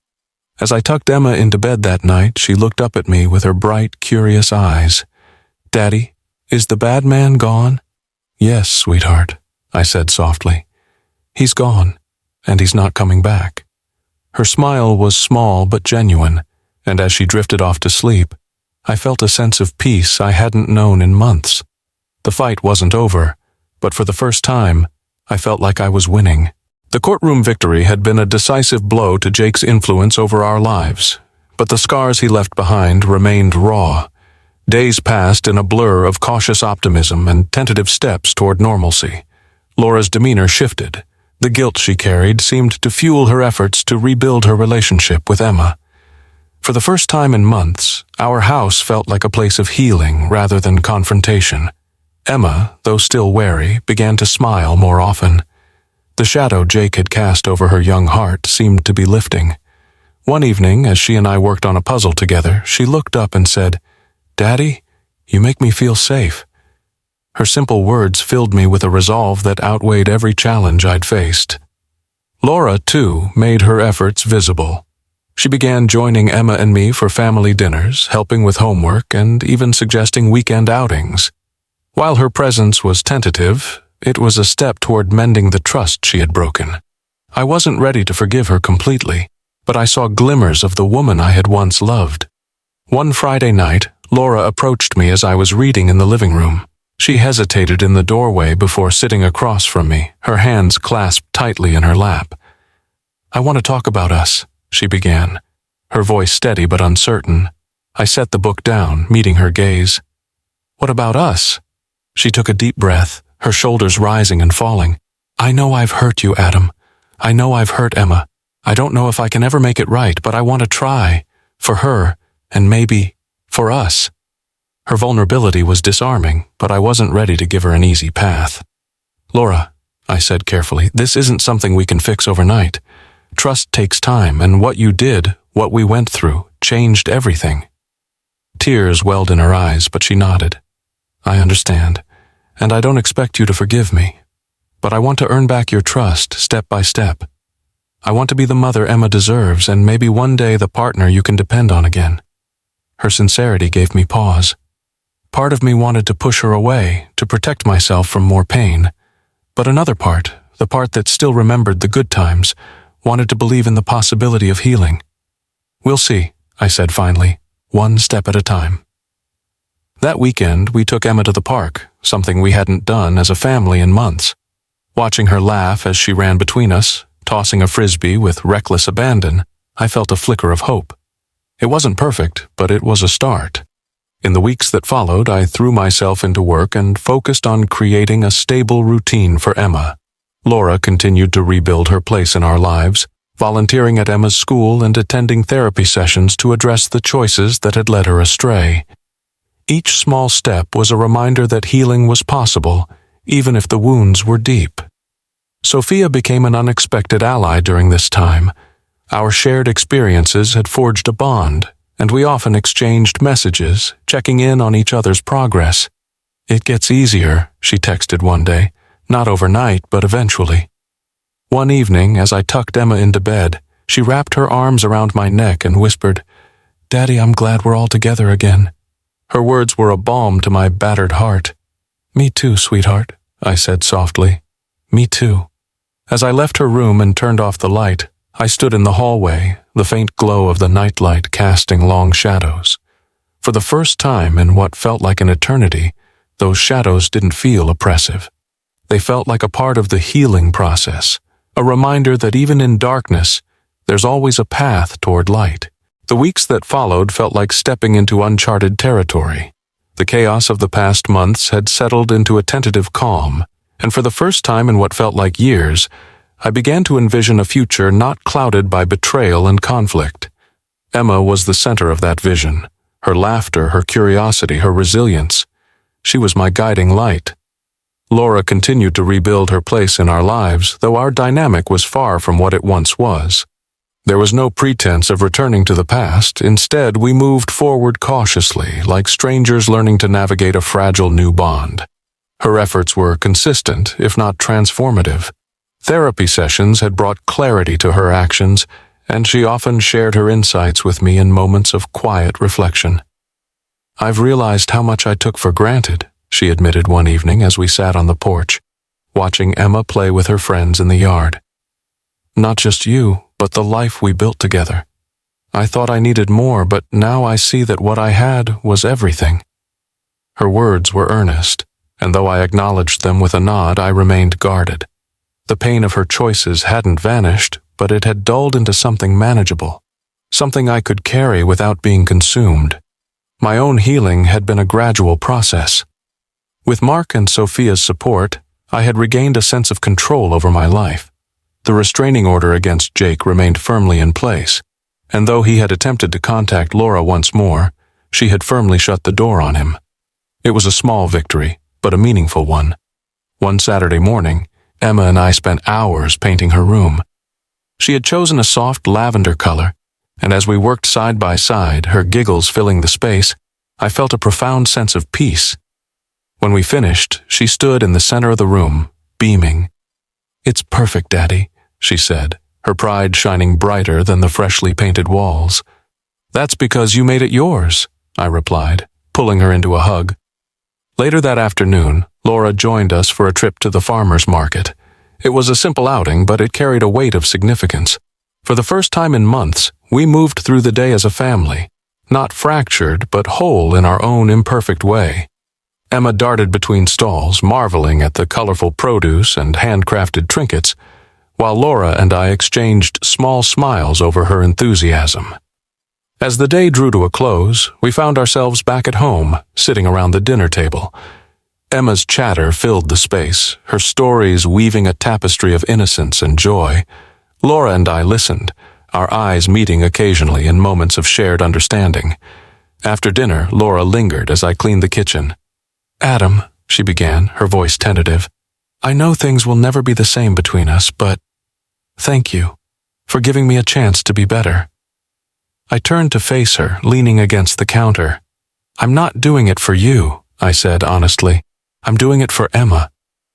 As I tucked Emma into bed that night, she looked up at me with her bright, curious eyes. "Daddy, is the bad man gone?" "Yes, sweetheart," I said softly. "He's gone, and he's not coming back." Her smile was small but genuine, and as she drifted off to sleep, I felt a sense of peace I hadn't known in months. The fight wasn't over, but for the first time, I felt like I was winning. The courtroom victory had been a decisive blow to Jake's influence over our lives, but the scars he left behind remained raw. Days passed in a blur of cautious optimism and tentative steps toward normalcy. Laura's demeanor shifted. The guilt she carried seemed to fuel her efforts to rebuild her relationship with Emma. For the first time in months, our house felt like a place of healing rather than confrontation. Emma, though still wary, began to smile more often. The shadow Jake had cast over her young heart seemed to be lifting. One evening, as she and I worked on a puzzle together, she looked up and said, "Daddy, you make me feel safe." Her simple words filled me with a resolve that outweighed every challenge I'd faced. Laura, too, made her efforts visible. She began joining Emma and me for family dinners, helping with homework, and even suggesting weekend outings. While her presence was tentative, it was a step toward mending the trust she had broken. I wasn't ready to forgive her completely, but I saw glimmers of the woman I had once loved. One Friday night, Laura approached me as I was reading in the living room. She hesitated in the doorway before sitting across from me, her hands clasped tightly in her lap. "I want to talk about us," she began, her voice steady but uncertain. I set the book down, meeting her gaze. "What about us?" She took a deep breath, her shoulders rising and falling. "I know I've hurt you, Adam. I know I've hurt Emma. I don't know if I can ever make it right, but I want to try. For her, and maybe for us." Her vulnerability was disarming, but I wasn't ready to give her an easy path. "Laura," I said carefully, "this isn't something we can fix overnight. Trust takes time, and what you did, what we went through, changed everything." Tears welled in her eyes, but she nodded. "I understand, and I don't expect you to forgive me. But I want to earn back your trust, step by step. I want to be the mother Emma deserves, and maybe one day the partner you can depend on again." Her sincerity gave me pause. Part of me wanted to push her away, to protect myself from more pain. But another part, the part that still remembered the good times, wanted to believe in the possibility of healing. "We'll see," I said finally, "one step at a time." That weekend, we took Emma to the park, something we hadn't done as a family in months. Watching her laugh as she ran between us, tossing a frisbee with reckless abandon, I felt a flicker of hope. It wasn't perfect, but it was a start. In the weeks that followed, I threw myself into work and focused on creating a stable routine for Emma. Laura continued to rebuild her place in our lives, volunteering at Emma's school and attending therapy sessions to address the choices that had led her astray. Each small step was a reminder that healing was possible, even if the wounds were deep. Sophia became an unexpected ally during this time. Our shared experiences had forged a bond, and we often exchanged messages, checking in on each other's progress. "It gets easier," she texted one day, "not overnight, but eventually." One evening, as I tucked Emma into bed, she wrapped her arms around my neck and whispered, "Daddy, I'm glad we're all together again." Her words were a balm to my battered heart. "Me too, sweetheart," I said softly. "Me too." As I left her room and turned off the light, I stood in the hallway, the faint glow of the nightlight casting long shadows. For the first time in what felt like an eternity, those shadows didn't feel oppressive. They felt like a part of the healing process, a reminder that even in darkness, there's always a path toward light. The weeks that followed felt like stepping into uncharted territory. The chaos of the past months had settled into a tentative calm, and for the first time in what felt like years, I began to envision a future not clouded by betrayal and conflict. Emma was the center of that vision, her laughter, her curiosity, her resilience. She was my guiding light. Laura continued to rebuild her place in our lives, though our dynamic was far from what it once was. There was no pretense of returning to the past. Instead, we moved forward cautiously, like strangers learning to navigate a fragile new bond. Her efforts were consistent, if not transformative. Therapy sessions had brought clarity to her actions, and she often shared her insights with me in moments of quiet reflection. "I've realized how much I took for granted," she admitted one evening as we sat on the porch, watching Emma play with her friends in the yard. "Not just you, but the life we built together. I thought I needed more, but now I see that what I had was everything." Her words were earnest, and though I acknowledged them with a nod, I remained guarded. The pain of her choices hadn't vanished, but it had dulled into something manageable, something I could carry without being consumed. My own healing had been a gradual process. With Mark and Sophia's support, I had regained a sense of control over my life. The restraining order against Jake remained firmly in place, and though he had attempted to contact Laura once more, she had firmly shut the door on him. It was a small victory, but a meaningful one. One Saturday morning, Emma and I spent hours painting her room. She had chosen a soft lavender color, and as we worked side by side, her giggles filling the space, I felt a profound sense of peace. When we finished, she stood in the center of the room, beaming. "It's perfect, Daddy," she said, her pride shining brighter than the freshly painted walls. "That's because you made it yours," I replied, pulling her into a hug. Later that afternoon, Laura joined us for a trip to the farmer's market. It was a simple outing, but it carried a weight of significance. For the first time in months, we moved through the day as a family, not fractured, but whole in our own imperfect way. Emma darted between stalls, marveling at the colorful produce and handcrafted trinkets, while Laura and I exchanged small smiles over her enthusiasm. As the day drew to a close, we found ourselves back at home, sitting around the dinner table. Emma's chatter filled the space, her stories weaving a tapestry of innocence and joy. Laura and I listened, our eyes meeting occasionally in moments of shared understanding. After dinner, Laura lingered as I cleaned the kitchen. "Adam," she began, her voice tentative, "I know things will never be the same between us, but thank you for giving me a chance to be better." I turned to face her, leaning against the counter. "I'm not doing it for you," I said honestly. "I'm doing it for Emma.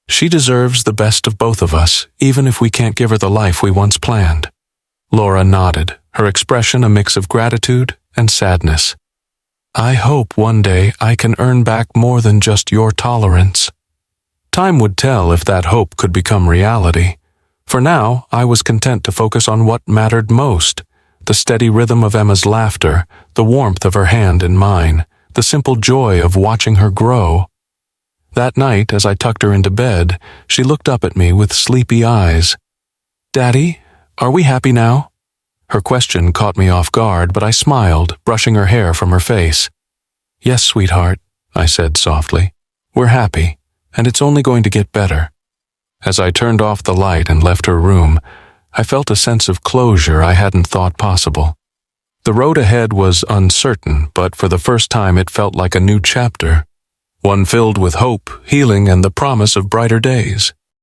She deserves the best of both of us, even if we can't give her the life we once planned." Laura nodded, her expression a mix of gratitude and sadness. I hope one day I can earn back more than just your tolerance. Time would tell if that hope could become reality. For now, I was content to focus on what mattered most: the steady rhythm of Emma's laughter, the warmth of her hand in mine, the simple joy of watching her grow. That night, as I tucked her into bed, she looked up at me with sleepy eyes. "Daddy, are we happy now?" Her question caught me off guard, but I smiled, brushing her hair from her face. "Yes, sweetheart," I said softly. "We're happy, and it's only going to get better." As I turned off the light and left her room, I felt a sense of closure I hadn't thought possible. The road ahead was uncertain, but for the first time it felt like a new chapter, one filled with hope, healing, and the promise of brighter days.